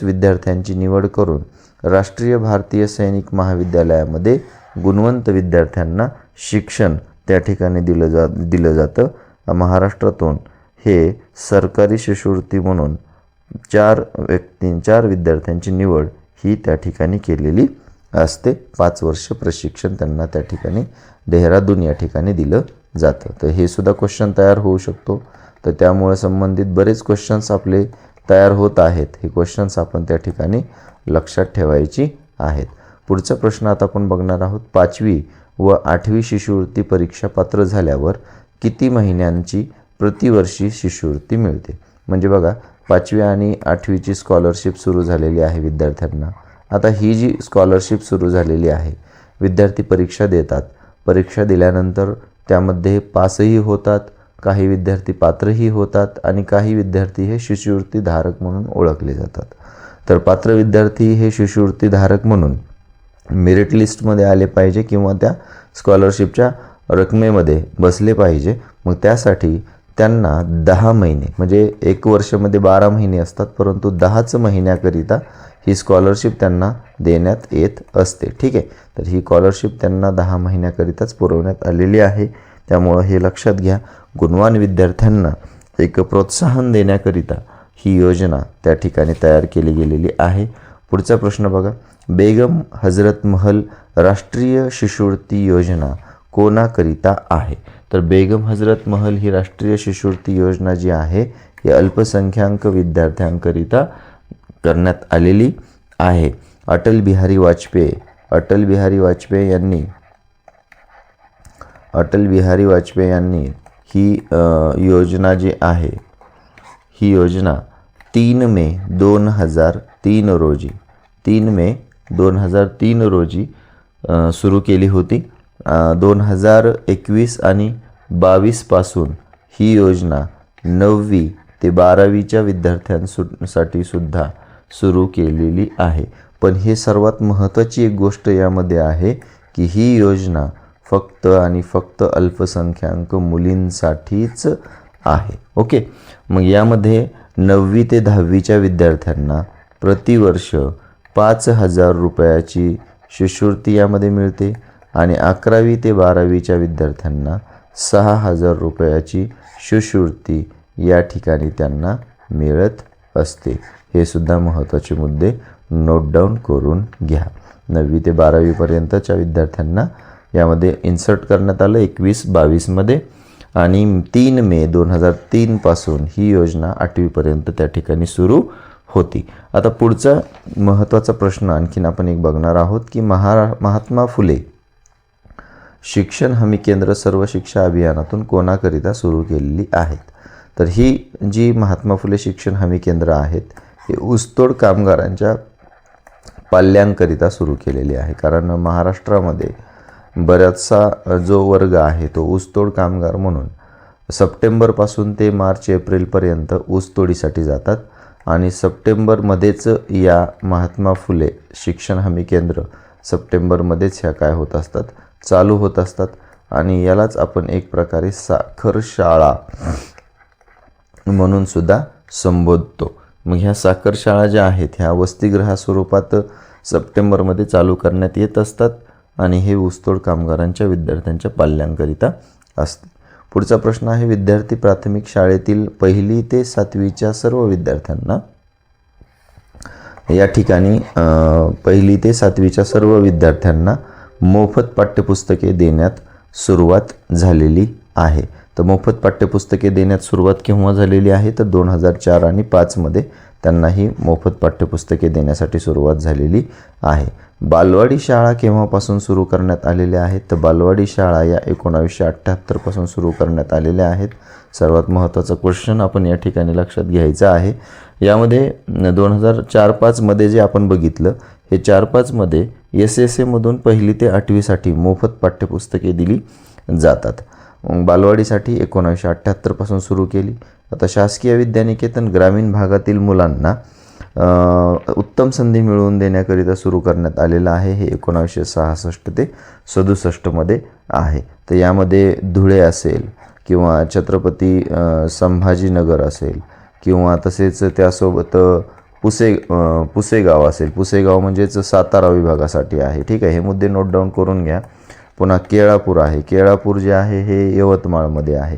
विद्यार्थ्यांची निवड करून राष्ट्रीय भारतीय सैनिक महाविद्यालयामध्ये गुणवंत विद्यार्थ्यांना शिक्षण त्या ठिकाणी दिलं जातं. महाराष्ट्रातून हे सरकारी शिष्यवृत्ती म्हणून 4 विद्यार्थ्यांची निवड ही त्या ठिकाणी केलेली असते. 5 वर्ष प्रशिक्षण त्यांना त्या ठिकाणी डेहराडून या ठिकाणी दिलं जातं. तर हे सुद्धा क्वेश्चन तयार होऊ शकतो. तर त्यामुळे संबंधित बरेच क्वेश्चन्स आपले तयार होत आहेत. हे क्वेश्चन्स आपण त्या ठिकाणी लक्षात ठेवायची आहेत. पुढचा प्रश्न आता आपण बघणार आहोत. 5वी व 8वी शिष्यवृत्ती परीक्षा पात्र झाल्यावर किती महिन्यांची प्रतिवर्षी शिष्यवृत्ती मिळते? म्हणजे बघा, 5वी आणि 8वीची स्कॉलरशिप सुरू झालेली आहे विद्यार्थ्यांना. आता ही जी स्कॉलरशिप सुरू झालेली आहे, विद्यार्थी परीक्षा देतात. परीक्षा दिल्यानंतर त्यामध्ये पासही होतात, काही विद्यार्थी पात्रही होतात आणि काही विद्यार्थी हे शिष्यवृत्ती धारक म्हणून ओळखले जातात. तर पात्र विद्यार्थी हे शिष्यवृत्ती धारक म्हणून मेरिट लिस्टमध्ये आले पाहिजे किंवा त्या स्कॉलरशिपच्या रकमेमध्ये बसले पाहिजे. मग त्यासाठी त्यांना 10 महिने म्हणजे 1 वर्षामध्ये 12 महिने असतात, परंतु 10च महिन्याकरिता ही स्कॉलरशिप त्यांना देण्यात येत असते. ठीक आहे, तर ही स्कॉलरशिप त्यांना 10 महिन्याकरिताच पुरवण्यात आलेली आहे. त्यामुळं हे लक्षात घ्या. गुणवान विद्यार्थ्यांना एक प्रोत्साहन देण्याकरिता ही योजना त्या ठिकाणी तयार केली गेलेली आहे. पुढचा प्रश्न बघा. बेगम हजरत महल राष्ट्रीय शिष्यवृत्ती योजना कोणाकरिता आहे? तर बेगम हजरत महल ही राष्ट्रीय शिष्यवृत्ती योजना जी आहे ही अल्पसंख्याक विद्यार्थ्यांकरिता करण्यात आलेली आहे. अटल बिहारी वाजपेयी यांनी ही योजना जी आहे ही योजना 3 मे 2003 रोजी सुरू केली होती. 2021 आणि 22 पासून ही योजना 9वी ते 12वीच्या विद्यार्थ्यांसाठी सुद्धा सुरू केलेली आहे. पण हे सर्वात महत्त्वाची एक गोष्ट यामध्ये आहे की ही योजना फक्त आणि फक्त अल्पसंख्याक मुलींसाठीच आहे. ओके, मग यामध्ये 9वी ते 10वीच्या विद्यार्थ्यांना प्रतिवर्ष 5,000 रुपयाची शिष्यवृत्ती यामध्ये मिळते आणि 11वी ते 12वीच्या विद्यार्थ्यांना 6,000 रुपयाची शिष्यवृत्ती या ठिकाणी त्यांना मिळत असते. हे सुद्धा महत्त्वाचे मुद्दे नोट डाऊन करून घ्या. 9वी ते 12वीपर्यंतच्या विद्यार्थ्यांना यामध्ये इन्सर्ट करण्यात आलं 21-22मध्ये आणि 3 मे 2003 पासून ही योजना 8वीपर्यंत त्या ठिकाणी सुरू होती. आता पुढचा महत्त्वाचा प्रश्न आणखीन आपण एक बघणार आहोत की महात्मा फुले शिक्षण हमी केंद्र सर्व शिक्षा अभियानातून कोणाकरिता सुरू केलेली आहेत? तर ही जी महात्मा फुले शिक्षण हमी केंद्र आहेत हे ऊसतोड कामगारांच्या पाल्यांकरिता सुरू केलेली आहे. कारण महाराष्ट्रामध्ये बराचसा जो वर्ग आहे तो ऊसतोड कामगार म्हणून सप्टेंबरपासून ते मार्च-एप्रिलपर्यंत ऊसतोडीसाठी जातात आणि सप्टेंबरमध्येच या महात्मा फुले शिक्षण हमी केंद्र सप्टेंबरमध्येच ह्या काय होत असतात, चालू होत असतात आणि यालाच आपण एक प्रकारे साखर शाळा म्हणून सुद्धा संबोधतो. मग ह्या साखर शाळा ज्या आहेत ह्या वसतिगृह स्वरूपात सप्टेंबरमध्ये चालू करण्यात येत असतात आणि हे ऊसतोड कामगारांच्या विद्यार्थ्यांच्या पाल्यांकरिता असते. पुढचा प्रश्न आहे. विद्यार्थी प्राथमिक शाळेतील 1ली ते 7वीच्या सर्व विद्यार्थ्यांना या ठिकाणी 1ली ते 7वीच्या सर्व विद्यार्थ्यांना मोफत पाठ्यपुस्तके देण्यात सुरुवात झालेली आहे. तर मोफत पाठ्यपुस्तके देण्यात सुरुवात केव्हा झालेली आहे? तर 2004 आणि 2005मध्ये त्यांना ही मोफत पाठ्यपुस्तके देण्यासाठी सुरुवात झालेली आहे. बालवाडी शाळा केव्हापासून सुरू करण्यात आलेल्या आहेत? तर बालवाडी शाळा या 1978 पासून सुरू करण्यात आलेल्या आहेत. सर्वात महत्त्वाचा क्वेश्चन आपण या ठिकाणी लक्षात घ्यायचा आहे. यामध्ये 2004-5मध्ये जे आपण बघितलं हे 4-5मध्ये SSAमधून 1ली ते 8वीसाठी मोफत पाठ्यपुस्तके दिली जातात. बालवाडीसाठी 1978 पासून सुरू केली. आता शासकीय विद्यानिकेतन ग्रामीण भागातील मुलांना उत्तम संधी मिळवून देण्याकरिता सुरू करण्यात आलेलं आहे. हे 1966 ते 67मध्ये आहे. तर यामध्ये धुळे असेल किंवा छत्रपती संभाजीनगर असेल किंवा तसेच त्यासोबत पुसेगाव असेल. पुसेगाव म्हणजेच सातारा विभागासाठी आहे. ठीक आहे, हे मुद्दे नोट डाऊन करून घ्या. पुन्हा केळापूर आहे. केळापूर जे आहे हे यवतमाळमध्ये आहे.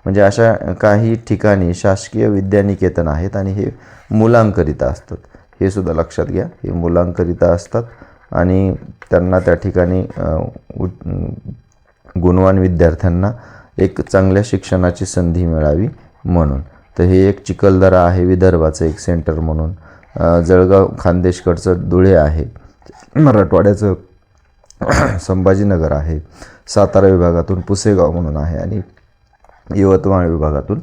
म्हणजे अशा काही ठिकाणी शासकीय विद्यानिकेतन आहेत आणि हे मुलांकरिता असतात. हे सुद्धा लक्षात घ्या, हे मुलांकरिता असतात आणि त्यांना त्या ठिकाणी गुणवान विद्यार्थ्यांना एक चांगल्या शिक्षणाची संधी मिळावी म्हणून. तर हे एक चिखलदरा आहे विदर्भाचं एक सेंटर म्हणून. जळगाव खानदेशकडचं धुळे आहे. मराठवाड्याचं संभाजीनगर आहे. सातारा विभागातून पुसेगाव म्हणून आहे आणि यवतमाळ विभागातून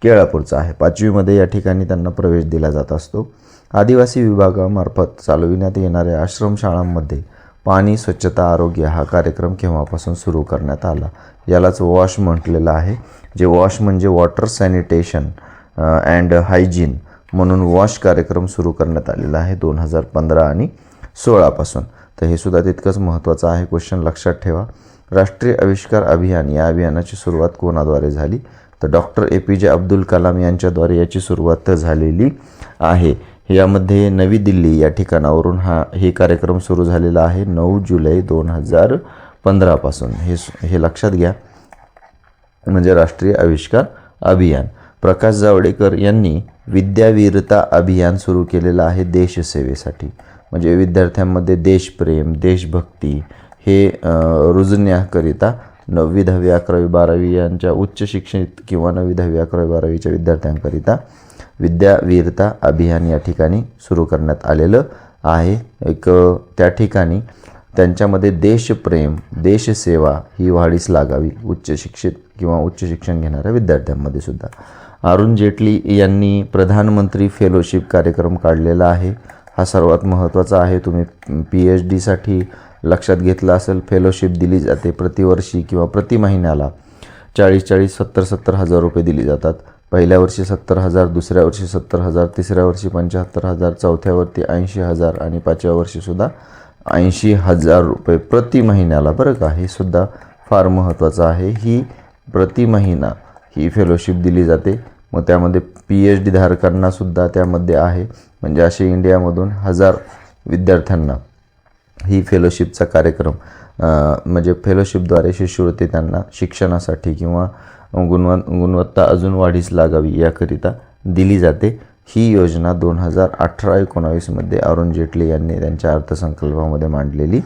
केळापूरचा आहे. 5वीमध्ये या ठिकाणी त्यांना प्रवेश दिला जात असतो. आदिवासी विभागामार्फत चालविण्यात येणाऱ्या आश्रमशाळांमध्ये पाणी, स्वच्छता, आरोग्य हा कार्यक्रम केव्हापासून सुरू करण्यात आला? यालाच वॉश म्हटलेलं आहे. जे वॉश म्हणजे वॉटर सॅनिटेशन अँड हायजीन म्हणून वॉश कार्यक्रम सुरू करण्यात आलेला आहे 2015 आणि 16पासून. तर हे सुद्धा तितकंच महत्त्वाचं आहे. क्वेश्चन लक्षात ठेवा. राष्ट्रीय आविष्कार अभियान या अभियानाची सुरुवात कोणाद्वारे झाली? तर डॉक्टर APJ अब्दुल कलाम यांच्याद्वारे याची सुरुवात झालेली आहे. यामध्ये नवी दिल्ली या ठिकाणावरून हे कार्यक्रम सुरू झालेला आहे 9 जुलै 2015पासून. हे लक्षात घ्या, म्हणजे राष्ट्रीय आविष्कार अभियान. प्रकाश जावडेकर यांनी विद्यावीरता अभियान सुरू केलेलं आहे देशसेवेसाठी. म्हणजे विद्यार्थ्यांमध्ये देशप्रेम, देशभक्ती हे रुजण्याकरिता 9वी, 10वी, 11वी, 12वी यांच्या उच्च शिक्षित किंवा 9वी, 10वी, 11वी, 12वीच्या विद्यार्थ्यांकरिता विद्यावीरता अभियान या ठिकाणी सुरू करण्यात आलेलं आहे. त्या ठिकाणी त्यांच्यामध्ये देशप्रेम, देशसेवा ही वाढीस लागावी उच्च शिक्षित किंवा उच्च शिक्षण घेणाऱ्या विद्यार्थ्यांमध्ये सुद्धा. अरुण जेटली यांनी प्रधानमंत्री फेलोशिप कार्यक्रम काढलेला आहे. हा सर्वात महत्त्वाचा आहे. तुम्ही PhDसाठी लक्षात घेतलं असेल, फेलोशिप दिली जाते प्रतिवर्षी किंवा प्रति महिन्याला 40,000, 70,000 हजार रुपये दिली जातात. पहिल्या वर्षी 70,000, दुसऱ्या वर्षी 70,000, तिसऱ्या वर्षी 75,000, चौथ्यावरती 80,000 आणि 5व्या वर्षीसुद्धा 80,000 रुपये प्रति महिन्याला. बरं का, हे सुद्धा फार महत्त्वाचं आहे. ही प्रति महिना ही फेलोशिप दिली जाते. मग त्यामध्ये PhD धारकांनासुद्धा त्यामध्ये आहे. म्हणजे असे इंडियामधून 1000 विद्यार्थ्यांना ही फेलोशिपचा कार्यक्रम म्हणजे फेलोशिपद्वारे शिष्यवृत्ती त्यांना शिक्षणासाठी किंवा गुणवत्ता अजून वाढीस लागावी याकरिता दिली जाते. ही योजना 2018-19मध्ये अरुण जेटली यांनी त्यांच्या अर्थसंकल्पामध्ये मांडलेली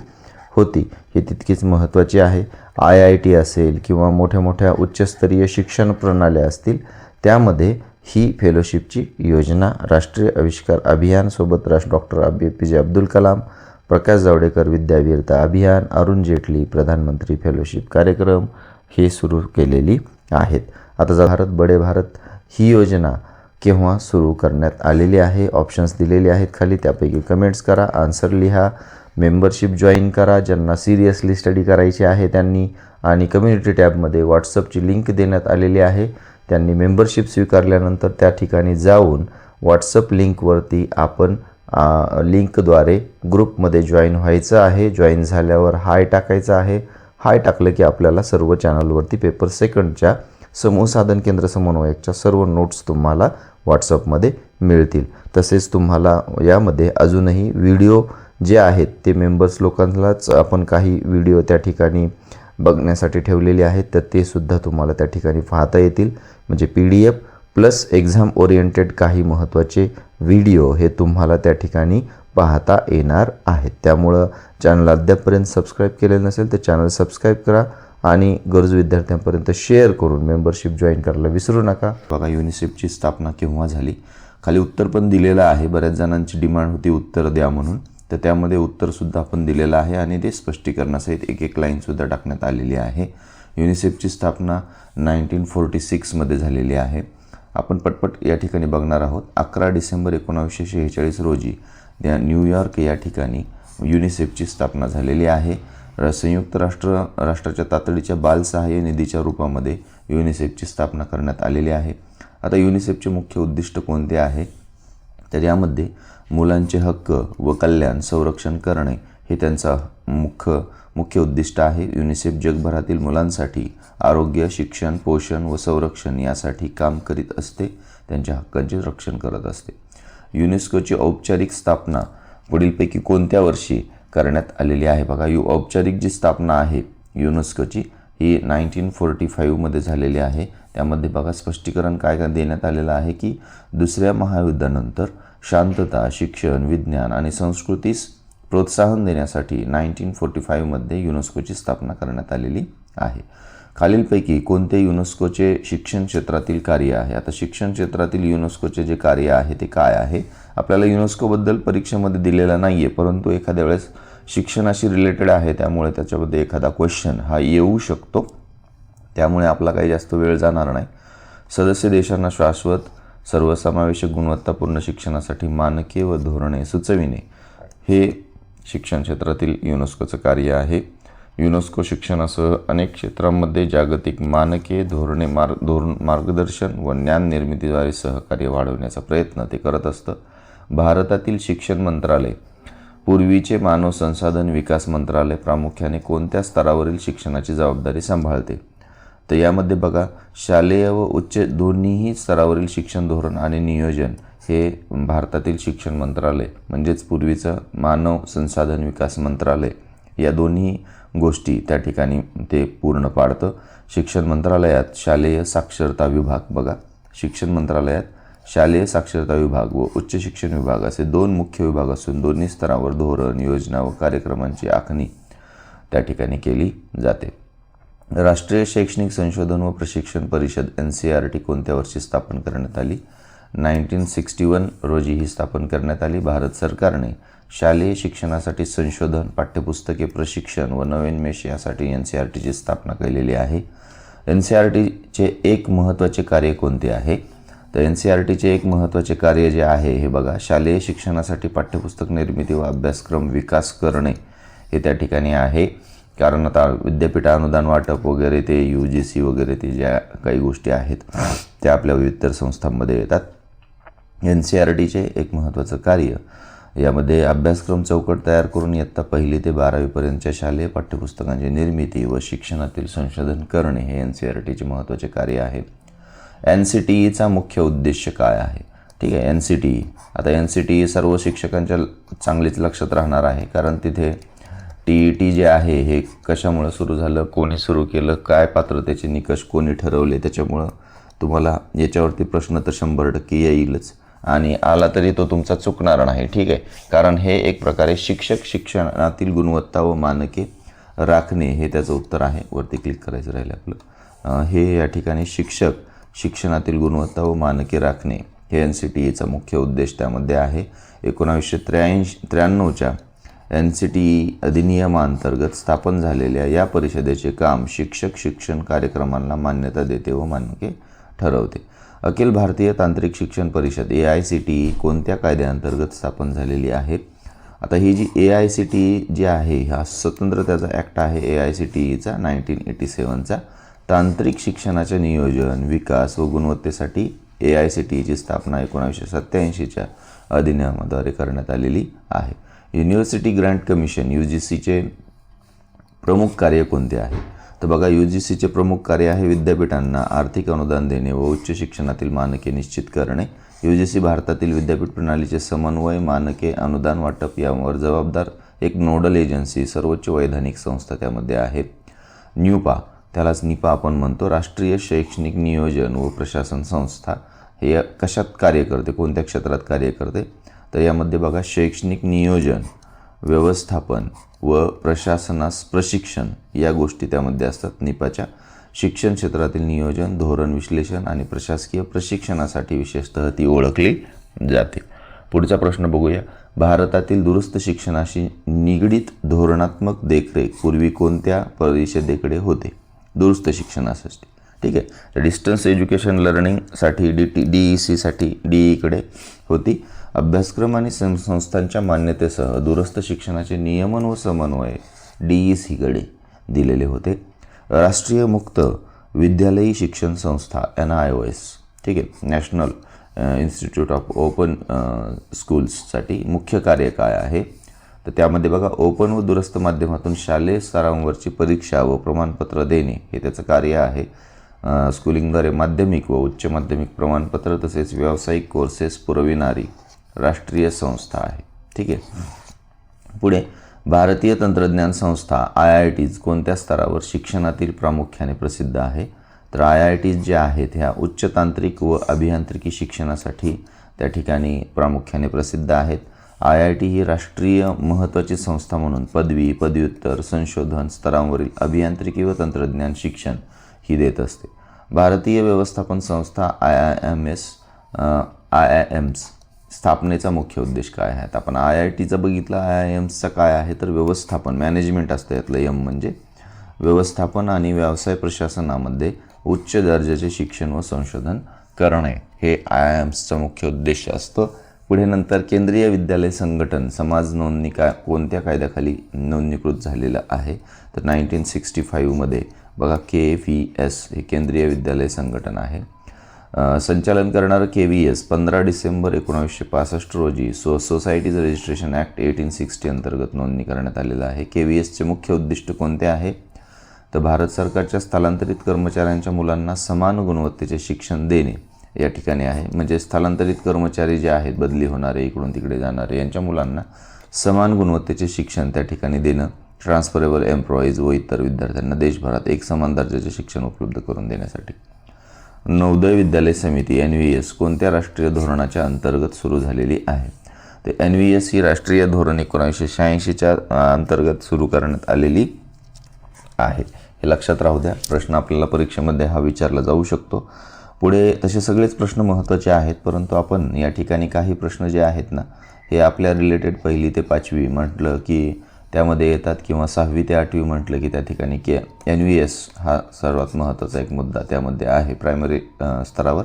होती. ही तितकीच महत्त्वाची आहे. IIT असेल किंवा मोठ्या मोठ्या उच्चस्तरीय शिक्षण प्रणाल्या असतील त्यामध्ये ही फेलोशिपची योजना राष्ट्रीय आविष्कार अभियानसोबत डॉक्टर APJ अब्दुल कलाम, प्रकाश जावडेकर विद्यावीरता अभियान, अरुण जेटली प्रधानमंत्री फेलोशिप कार्यक्रम हे सुरू केलेली आहेत. आता भारत बडे भारत ही योजना केव्हा सुरू करण्यात आलेली आहे? ऑप्शन्स दिलेले आहेत खाली, त्यापैकी कमेंट्स करा, आन्सर लिहा, मेंबरशिप जॉईन करा ज्यांना सिरियसली स्टडी करायची आहे त्यांनी, आणि कम्युनिटी टॅबमध्ये व्हॉट्सअपची लिंक देण्यात आलेली आहे. त्यांनी मेंबरशिप स्वीकारल्यानंतर त्या ठिकाणी जाऊन व्हॉट्सअप लिंकवरती आपण लिंकद्वारे ग्रुपमध्ये जॉईन व्हायचं आहे. जॉईन झाल्यावर हाय टाकायचं आहे. हाय टाकलं की आपल्याला सर्व चॅनलवरती पेपर सेकंडच्या समूह साधन केंद्र समन्वयकच्या सर्व नोट्स तुम्हाला व्हॉट्सअपमध्ये मिळतील. तसेच तुम्हाला यामध्ये अजूनही व्हिडिओ जे आहेत ते मेंबर्स लोकांनाच आपण काही व्हिडिओ त्या ठिकाणी बघण्यासाठी ठेवलेले आहेत, तर ते सुद्धा तुम्हाला त्या ठिकाणी पाहता येतील. म्हणजे PDF प्लस एक्झाम ओरिएंटेड काही महत्त्वाचे व्हिडिओ हे तुम्हाला त्या ठिकाणी पाहता येणार आहेत. त्यामुळं चॅनल अद्यापपर्यंत सबस्क्राईब केलेलं नसेल तर चॅनल सबस्क्राईब करा आणि गरजू विद्यार्थ्यांपर्यंत शेअर करून मेंबरशिप जॉईन करायला विसरू नका. बघा, युनिसेफची स्थापना केव्हा झाली? खाली उत्तर पण दिलेलं आहे. बऱ्याच जणांची डिमांड होती उत्तर द्या म्हणून, तर त्यामध्ये उत्तरसुद्धा आपण दिलेलं आहे आणि ते स्पष्टीकरणासहित एक लाईनसुद्धा टाकण्यात आलेली आहे. युनिसेफची स्थापना 1946मध्ये झालेली आहे. आपण पटपट या ठिकाणी बघणार आहोत. 11 डिसेंबर 1946 रोजी न्यूयॉर्क या ठिकाणी युनिसेफची स्थापना झालेली आहे. संयुक्त राष्ट्राच्या तातडीच्या बालसहाय्य निधीच्या रूपामध्ये युनिसेफची स्थापना करण्यात आलेली आहे. आता युनिसेफचे मुख्य उद्दिष्ट कोणते आहे? तर यामध्ये मुलांचे हक्क व कल्याण संरक्षण करणे हे त्यांचा मुख्य उद्दिष्ट आहे. युनिसेफ जगभरातील मुलांसाठी आरोग्य, शिक्षण, पोषण व संरक्षण यासाठी काम करीत असते. त्यांच्या हक्कांचे रक्षण करत असते. युनेस्कोची औपचारिक स्थापना पुढीलपैकी कोणत्या वर्षी करण्यात आलेली आहे? बघा, औपचारिक जी स्थापना आहे युनेस्कोची ही 1945मध्ये झालेली आहे. त्यामध्ये बघा स्पष्टीकरण काय देण्यात आलेलं आहे की दुसऱ्या महायुद्धानंतर शांतता, शिक्षण, विज्ञान आणि संस्कृतीस प्रोत्साहन देण्यासाठी 1945मध्ये युनेस्कोची स्थापना करण्यात आलेली आहे. खालीलपैकी कोणते युनेस्कोचे शिक्षण क्षेत्रातील कार्य आहे? आता शिक्षण क्षेत्रातील युनेस्कोचे जे कार्य आहे ते काय आहे? आपल्याला युनेस्कोबद्दल परीक्षेमध्ये दिलेलं नाही आहे, परंतु एखाद्या वेळेस शिक्षणाशी रिलेटेड आहे त्यामुळे त्याच्यामध्ये एखादा क्वेश्चन हा येऊ शकतो. त्यामुळे आपला काही जास्त वेळ जाणार नाही. सदस्य देशांना शाश्वत सर्वसमावेशक गुणवत्तापूर्ण शिक्षणासाठी मानके व धोरणे सुचविणे हे शिक्षण क्षेत्रातील युनेस्कोचं कार्य आहे. युनेस्को शिक्षणासह अनेक क्षेत्रांमध्ये जागतिक मानके, धोरणे, मार्गदर्शन व ज्ञान निर्मितीद्वारे सहकार्य वाढवण्याचा प्रयत्न ते करत असतं. भारतातील शिक्षण मंत्रालय, पूर्वीचे मानव संसाधन विकास मंत्रालय, प्रामुख्याने कोणत्या स्तरावरील शिक्षणाची जबाबदारी सांभाळते? तर यामध्ये बघा, शालेय व उच्च दोन्हीही स्तरावरील शिक्षण धोरण आणि नियोजन हे भारतातील शिक्षण मंत्रालय म्हणजेच पूर्वीचं मानव संसाधन विकास मंत्रालय या दोन्ही गोष्टी त्या ठिकाणी ते पूर्ण पाडतं. शिक्षण मंत्रालयात शालेय साक्षरता विभाग, बघा शिक्षण मंत्रालयात शालेय साक्षरता विभाग व उच्च शिक्षण विभाग असे दोन मुख्य विभाग असून दोन्ही स्तरावर धोरण, योजना व कार्यक्रमांची आखणी त्या ठिकाणी केली जाते. राष्ट्रीय शैक्षणिक संशोधन व प्रशिक्षण परिषद NCERT कोणत्या वर्षी स्थापन करण्यात आली? 1961 रोजी ही स्थापन करण्यात आली. भारत सरकारने शालेय शिक्षणासाठी संशोधन, पाठ्यपुस्तके, प्रशिक्षण व नवोन्मेष यासाठी NCERTची स्थापना केलेली आहे. NCERTचे एक महत्त्वाचे कार्य कोणते आहे? तर NCERTचे एक महत्त्वाचे कार्य जे आहे हे बघा, शालेय शिक्षणासाठी पाठ्यपुस्तक निर्मिती व अभ्यासक्रम विकास करणे हे त्या ठिकाणी आहे. कारण आता विद्यापीठ अनुदान वाटप वगैरे ते UGC वगैरे ते ज्या काही गोष्टी आहेत त्या आपल्या विविध संस्थांमध्ये येतात. NCERTचे एक महत्त्वाचं कार्य यामध्ये अभ्यासक्रम चौकट तयार करून इयत्ता 1ली ते 12वीपर्यंतच्या शालेय पाठ्यपुस्तकांची निर्मिती व शिक्षणातील संशोधन करणे हे NCERTचे महत्त्वाचे कार्य आहे. NCTEचा मुख्य उद्देश काय आहे? ठीक आहे, NCTE आता NCTE सर्व शिक्षकांच्या चांगलीच लक्षात राहणार आहे, कारण तिथे TET जे आहे हे कशामुळे सुरू झालं, कोणी सुरू केलं, काय पात्रतेचे निकष कोणी ठरवले, त्याच्यामुळं तुम्हाला याच्यावरती प्रश्न तर 100% येईलच आणि आला तरी तो तुमचा चुकणार नाही. ठीक आहे, कारण हे एक प्रकारे शिक्षणातील गुणवत्ता व मानके राखणे हे त्याचं उत्तर आहे. वरती क्लिक करायचं राहिलं आपलं. हे या ठिकाणी शिक्षणातील गुणवत्ता व मानके राखणे हे NCTEचा मुख्य उद्देश त्यामध्ये आहे. 1993च्या NCTE अधिनियमांतर्गत स्थापन झालेल्या या परिषदेचे काम शिक्षण कार्यक्रमांना मान्यता देते व मानके ठरवते. अखिल भारतीय तांत्रिक शिक्षण परिषद AICTE कोणत्या कायद्याअंतर्गत स्थापन झालेली आहे? आता ही जी AICTE जी आहे हा स्वतंत्र त्याचा ॲक्ट आहे AICTEचा 1987चा. तांत्रिक शिक्षणाचे नियोजन, विकास व गुणवत्तेसाठी AICTEची स्थापना 1987च्या अधिनियमाद्वारे करण्यात आलेली आहे. युनिव्हर्सिटी ग्रँट कमिशन UGCचे प्रमुख कार्य कोणते आहे? तर बघा, UGCचे प्रमुख कार्य आहे विद्यापीठांना आर्थिक अनुदान देणे व उच्च शिक्षणातील मानके निश्चित करणे. UGC भारतातील विद्यापीठ प्रणालीचे समन्वय, मानके, अनुदान वाटप यावर जबाबदार एक नोडल एजन्सी, सर्वोच्च वैधानिक संस्था त्यामध्ये आहे. न्यूपा, त्यालाच निपा आपण म्हणतो, राष्ट्रीय शैक्षणिक नियोजन व प्रशासन संस्था, हे कशात कार्य करते, कोणत्या क्षेत्रात कार्य करते? तर यामध्ये बघा, शैक्षणिक नियोजन, व्यवस्थापन व प्रशासनास प्रशिक्षण या गोष्टी त्यामध्ये असतात. निपाच्या शिक्षण क्षेत्रातील नियोजन, धोरण विश्लेषण आणि प्रशासकीय प्रशिक्षणासाठी विशेषतः ती ओळखली जाते. पुढचा प्रश्न बघूया. भारतातील दूरस्थ शिक्षणाशी निगडीत धोरणात्मक देखरेख पूर्वी कोणत्या परिषदेकडे होते? दूरस्थ शिक्षणासाठी. ठीक आहे, डिस्टन्स एज्युकेशन लर्निंगसाठी DECसाठी DEकडे होती. अभ्यासक्रम आणि संस्थांच्या मान्यतेसह दूरस्थ शिक्षणाचे नियमन व समन्वय DECकडे दिलेले होते. राष्ट्रीय मुक्त विद्यालयी शिक्षण संस्था NIOS, ठीक आहे, नॅशनल इन्स्टिट्यूट ऑफ ओपन स्कूल्ससाठी मुख्य कार्य काय आहे? तर त्यामध्ये बघा, ओपन व दूरस्थ माध्यमातून शालेय स्तरावरची परीक्षा व प्रमाणपत्र देणे हे त्याचं कार्य आहे. स्कूलिंगद्वारे माध्यमिक व उच्च माध्यमिक प्रमाणपत्र तसेच व्यावसायिक कोर्सेस पुरविणारी राष्ट्रीय संस्था आहे. ठीक आहे, पुढे भारतीय तंत्रज्ञान संस्था IITs कोणत्या स्तरावर शिक्षणातील प्रामुख्याने प्रसिद्ध आहे? तर IITs जे आहेत ह्या उच्च तांत्रिक व अभियांत्रिकी शिक्षणासाठी त्या ठिकाणी प्रामुख्याने प्रसिद्ध आहेत. IIT ही राष्ट्रीय महत्त्वाची संस्था म्हणून पदवी, पदव्युत्तर, संशोधन स्तरांवरील अभियांत्रिकी व तंत्रज्ञान शिक्षण ही देत असते. भारतीय व्यवस्थापन संस्था IIMs स्थापनेचा मुख्य उद्देश काय आहे? आपण IITचा बघितला, IIMsचा काय आहे तर व्यवस्थापन, मॅनेजमेंट असतं यातलं M म्हणजे, व्यवस्थापन आणि व्यवसाय प्रशासनामध्ये उच्च दर्जाचे शिक्षण व संशोधन करणे हे IIMSचा मुख्य उद्देश असतो. पुढे नंतर केंद्रीय विद्यालय संघटन समाज नोंदणी कोणत्या कायद्याखाली नोंदणीकृत झालेलं आहे, तर 1965मध्ये बघा KVS हे केंद्रीय विद्यालय संघटन आहे. संचालन करणारं KVS 15 डिसेंबर 1965 रोजी सोसायटीज रजिस्ट्रेशन ॲक्ट 1860 अंतर्गत नोंदणी करण्यात आलेलं आहे. KVSचे मुख्य उद्दिष्ट कोणते आहे, तर भारत सरकारच्या स्थलांतरित कर्मचाऱ्यांच्या मुलांना समान गुणवत्तेचे शिक्षण देणे या ठिकाणी आहे. म्हणजे स्थलांतरित कर्मचारी जे आहेत, बदली होणारे, इकडून तिकडे जाणारे, यांच्या मुलांना समान गुणवत्तेचे शिक्षण त्या ठिकाणी देणं, ट्रान्सफरेबल एम्प्लॉईज व इतर विद्यार्थ्यांना देशभरात एक समान दर्जाचे शिक्षण उपलब्ध करून देण्यासाठी. नवोदय विद्यालय समिती NVS कोणत्या राष्ट्रीय धोरणाच्या अंतर्गत सुरू झालेली आहे, तर NVS ही राष्ट्रीय धोरण 1986च्या अंतर्गत सुरू करण्यात आलेली आहे. हे लक्षात राहू द्या, प्रश्न आपल्याला परीक्षेमध्ये हा विचारला जाऊ शकतो. पुढे तसे सगळेच प्रश्न महत्त्वाचे आहेत, परंतु आपण या ठिकाणी काही प्रश्न जे आहेत ना, हे आपल्या रिलेटेड 1ली ते 5वी म्हटलं की त्यामध्ये येतात, किंवा 6वी ते 8वी म्हटलं की त्या ठिकाणी NVS हा सर्वात महत्त्वाचा एक मुद्दा त्यामध्ये आहे प्रायमरी स्तरावर.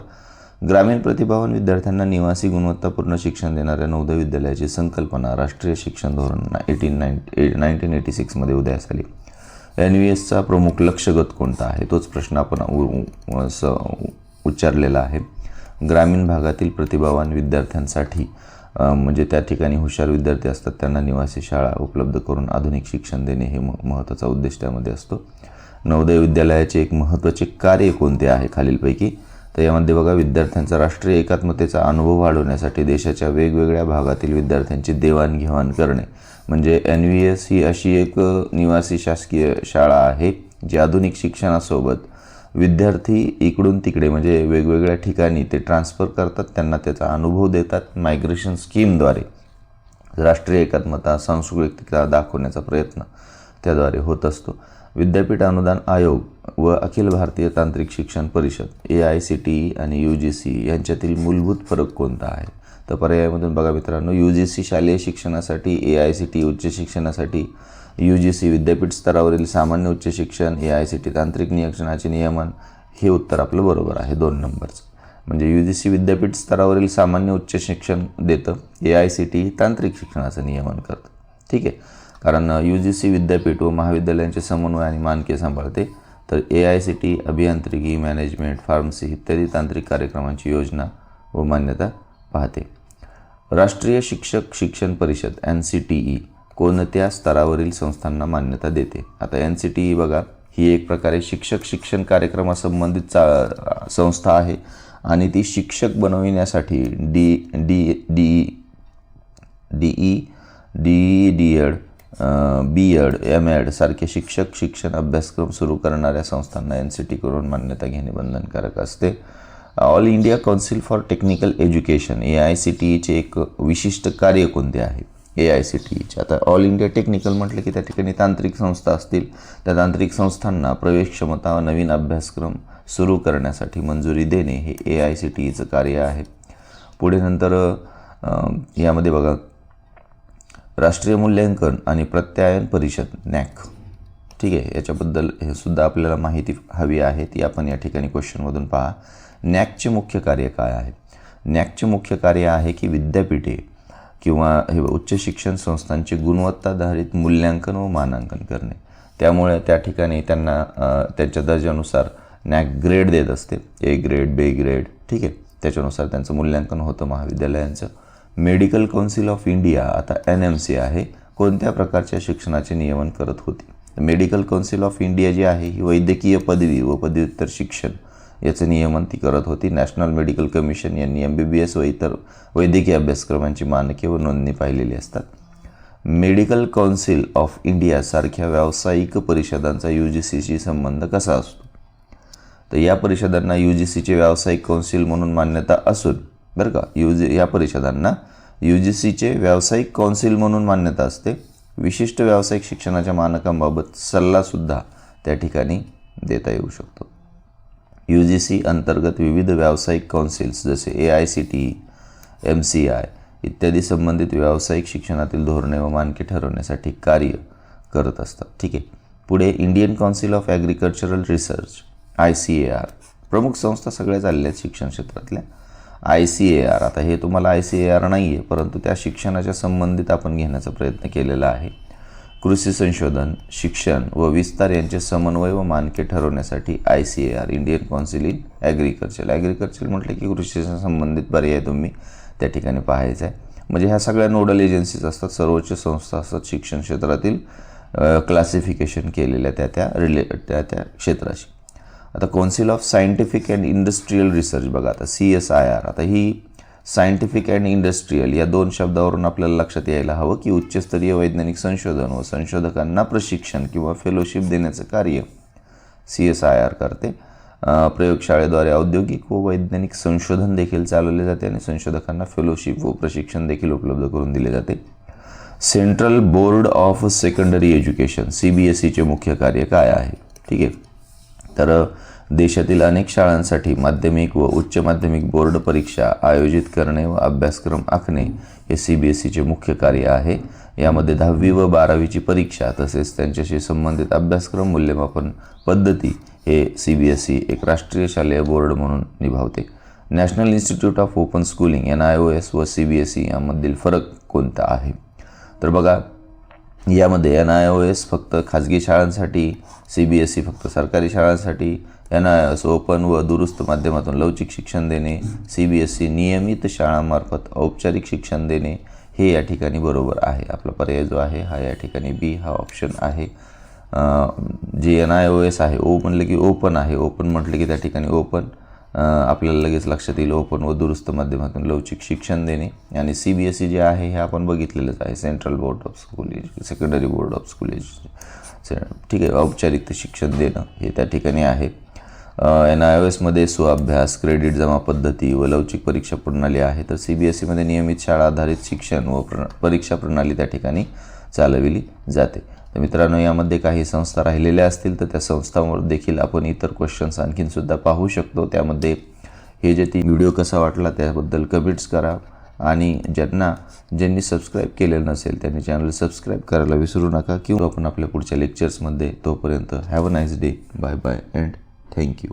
ग्रामीण प्रतिभावान विद्यार्थ्यांना निवासी गुणवत्तापूर्ण शिक्षण देणाऱ्या नवोदय विद्यालयाची संकल्पना राष्ट्रीय शिक्षण धोरण 1986मध्ये उदयास आली. NVSचा प्रमुख लक्ष्यगट कोणता आहे, तोच प्रश्न आपण उच्चारलेला आहे. ग्रामीण भागातील प्रतिभावान विद्यार्थ्यांसाठी म्हणजे त्या ठिकाणी हुशार विद्यार्थी असतात, त्यांना निवासी शाळा उपलब्ध करून आधुनिक शिक्षण देणे हे महत्त्वाचा उद्देश त्यामध्ये असतो. नवोदय विद्यालयाचे एक महत्त्वाचे कार्य कोणते आहे खालीलपैकी, तर यामध्ये बघा, विद्यार्थ्यांचा राष्ट्रीय एकात्मतेचा अनुभव वाढवण्यासाठी देशाच्या वेगवेगळ्या भागातील विद्यार्थ्यांची देवाणघेवाण करणे. म्हणजे NVS ही अशी एक निवासी शासकीय शाळा आहे जी आधुनिक शिक्षणासोबत विद्यार्थी इकडून तिकडे म्हणजे वेगवेगळ्या ठिकाणी ते ट्रान्सफर करतात, त्यांना त्याचा अनुभव देतात. मायग्रेशन स्कीमद्वारे राष्ट्रीय एकात्मता, सांस्कृतिकता दाखवण्याचा प्रयत्न त्याद्वारे होत असतो. विद्यापीठ अनुदान आयोग व अखिल भारतीय तांत्रिक शिक्षण परिषद AICTE आणि UGC यांच्यातील मूलभूत फरक कोणता आहे, तर पर्यायामधून बघा मित्रांनो, UGC शालेय शिक्षणासाठी, AICTE उच्च शिक्षणासाठी, UGC विद्यापीठ स्तरावरील सामान्य उच्च शिक्षण, AICTE तांत्रिक निरीक्षणाचे नियमन. हे उत्तर आपलं बरोबर आहे 2 नंबरचं. म्हणजे UGC विद्यापीठ स्तरावरील सामान्य उच्च शिक्षण देतं, AICTE तांत्रिक शिक्षणाचं नियमन करतं. ठीक आहे, कारण UGC विद्यापीठ व महाविद्यालयांचे समन्वय आणि मानके सांभाळते, तर AICTE अभियांत्रिकी, मॅनेजमेंट, फार्मसी इत्यादी तांत्रिक कार्यक्रमांची योजना व मान्यता पाहते. राष्ट्रीय शिक्षक शिक्षण परिषद NCTE कोणत्या स्तरावरील संस्थांना मान्यता देते. आता NCTE बघा, ही एक प्रकारे शिक्षक शिक्षण कार्यक्रमासंबंधित संस्था आहे आणि ती शिक्षक बनविण्यासाठी DED, B.Ed, M.Ed सारखे शिक्षक शिक्षण अभ्यासक्रम सुरू करणाऱ्या संस्थांना NCTE कडून मान्यता घेणे बंधनकारक असते. All India council for technical education AICTEचे एक विशिष्ट कार्य कोणते आहे AICTEचे. आता ऑल इंडिया टेक्निकल म्हटलं की त्या ठिकाणी तांत्रिक संस्था असतील, त्या तांत्रिक संस्थांना प्रवेश क्षमता व नवीन अभ्यासक्रम सुरू करण्यासाठी मंजुरी देणे हे AICTEचं कार्य आहे. पुढे नंतर यामध्ये बघा, राष्ट्रीय मूल्यांकन आणि प्रत्यायन परिषद NAAC. ठीक आहे, याच्याबद्दल हे सुद्धा आपल्याला माहिती हवी आहे, ती आपण या ठिकाणी क्वेश्चनमधून पहा. NAACचे मुख्य कार्य काय आहे. NAACचे मुख्य कार्य आहे की विद्यापीठे किंवा हे उच्च शिक्षण संस्थांचे गुणवत्ताधारित मूल्यांकन व मानांकन करणे. त्यामुळे त्या ठिकाणी त्यांना त्यांच्या दर्जानुसार NAAC ग्रेड देत असते, A ग्रेड, B ग्रेड. ठीक आहे, त्याच्यानुसार त्यांचं मूल्यांकन होतं महाविद्यालयांचं. मेडिकल काउन्सिल ऑफ इंडिया आता NMC आहे, कोणत्या प्रकारच्या शिक्षणाचे नियमन करत होती. मेडिकल काउन्सिल ऑफ इंडिया जी आहे ही वैद्यकीय पदवी व पदव्युत्तर शिक्षण याचं नियमन ती करत होती. नॅशनल मेडिकल कमिशन यांनी MBBS व इतर वैद्यकीय अभ्यासक्रमांची मानके व नोंदणी पाहिलेली असतात. मेडिकल काउन्सिल ऑफ इंडिया सारख्या व्यावसायिक परिषदांचा UGCशी संबंध कसा असतो, तर या परिषदांना UGCचे व्यावसायिक काउन्सिल म्हणून मान्यता असून बरं का, या परिषदांना UGCचे व्यावसायिक काउन्सिल म्हणून मान्यता असते. विशिष्ट व्यावसायिक शिक्षणाच्या मानकांबाबत सल्लासुद्धा त्या ठिकाणी देता येऊ शकतो. UGC अंतर्गत विविध व्यावसायिक काउन्सिल्स जसे AICTE, MCI इत्यादी संबंधित व्यावसायिक शिक्षणातील धोरणे व मानके ठरवण्यासाठी कार्य करत असतात. ठीक आहे, पुढे Indian council of agricultural research ICAR, प्रमुख संस्था सगळ्या चालल्या आहेत शिक्षण क्षेत्रातल्या. ICAR, आता हे तुम्हाला ICAR नाही आहे, परंतु त्या शिक्षणाच्या संबंधित आपण घेण्याचा प्रयत्न केलेला आहे. कृषी संशोधन, शिक्षण व विस्तार यांचे समन्वय व मानके ठरवण्यासाठी ICAR, Indian council in agriculture म्हटलं की कृषीशी संबंधित पर्याय तुम्ही त्या ठिकाणी पाहायचं आहे. म्हणजे ह्या सगळ्या नोडल एजन्सीज असतात, सर्वोच्च संस्था असतात शिक्षण क्षेत्रातील क्लासिफिकेशन केलेल्या त्या क्षेत्राशी. आता council of scientific and industrial research बघा, आता CSIR. आता ही सायंटिफिक अँड इंडस्ट्रीयल या दोन शब्दावरून आपल्याला लक्षात यायला हवं की उच्चस्तरीय वैज्ञानिक संशोधन व संशोधकांना प्रशिक्षण किंवा फेलोशिप देण्याचं कार्य CSIR करते. प्रयोगशाळेद्वारे औद्योगिक व वैज्ञानिक संशोधन देखील चालवले जाते आणि संशोधकांना फेलोशिप व प्रशिक्षण देखील उपलब्ध करून दिले जाते. Central board of secondary education CBSEचे मुख्य कार्य काय आहे? ठीक आहे, तर देशातील अनेक शाळांसाठी माध्यमिक व उच्च माध्यमिक बोर्ड परीक्षा आयोजित करणे व अभ्यासक्रम आखणे हे CBSEचे मुख्य कार्य आहे. यामध्ये 10वी व 12वीची परीक्षा तसेच त्यांच्याशी संबंधित अभ्यासक्रम मूल्यमापन पद्धती हे CBSE एक राष्ट्रीय शालेय बोर्ड म्हणून निभावते. National institute of open schooling NIOS व CBSE यामधील फरक कोणता आहे? तर बघा, यामध्ये NIOS फक्त खाजगी शाळांसाठी, CBSE फक्त सरकारी शाळांसाठी. NIOS ओपन व दुरुस्त माध्यमातून लवचिक शिक्षण देणे, CBSE नियमित शाळांमार्फत औपचारिक शिक्षण देणे. हे या ठिकाणी बरोबर आहे. आपला पर्याय जो आहे हा या ठिकाणी B हा ऑप्शन आहे. जे NIOS आहे, O म्हटलं की ओपन आहे, ओपन म्हटलं की त्या ठिकाणी ओपन आपल्याला लगेच लक्षात येईल, ओपन व दुरुस्त माध्यमातून लवचिक शिक्षण देणे. आणि CBSE जे आहे हे आपण बघितलेलंच आहे, central board of school secondary board of school ठीक आहे, औपचारिक शिक्षण देणं हे त्या ठिकाणी आहे. NIOS मध्ये स्वाभ्यास, क्रेडिट जमा पद्धती व लवचिक परीक्षा प्रणाली आहे, तर CBSE मध्ये नियमित शाळा आधारित शिक्षण व परीक्षा प्रणाली त्या ठिकाणी चालविली जाते. तर मित्रांनो, यामध्ये काही संस्था राहिलेल्या असतील तर त्या संस्थांवर देखील आपण इतर क्वेश्चन्स आणखीनसुद्धा पाहू शकतो. त्यामध्ये हे जे व्हिडिओ कसा वाटला त्याबद्दल कमेंट्स करा आणि ज्यांनी सबस्क्राईब केलेलं नसेल त्यांनी चॅनल सबस्क्राईब करायला विसरू नका. किंवा आपण आपल्या पुढच्या लेक्चर्समध्ये, तोपर्यंत have a nice day, bye bye and thank you.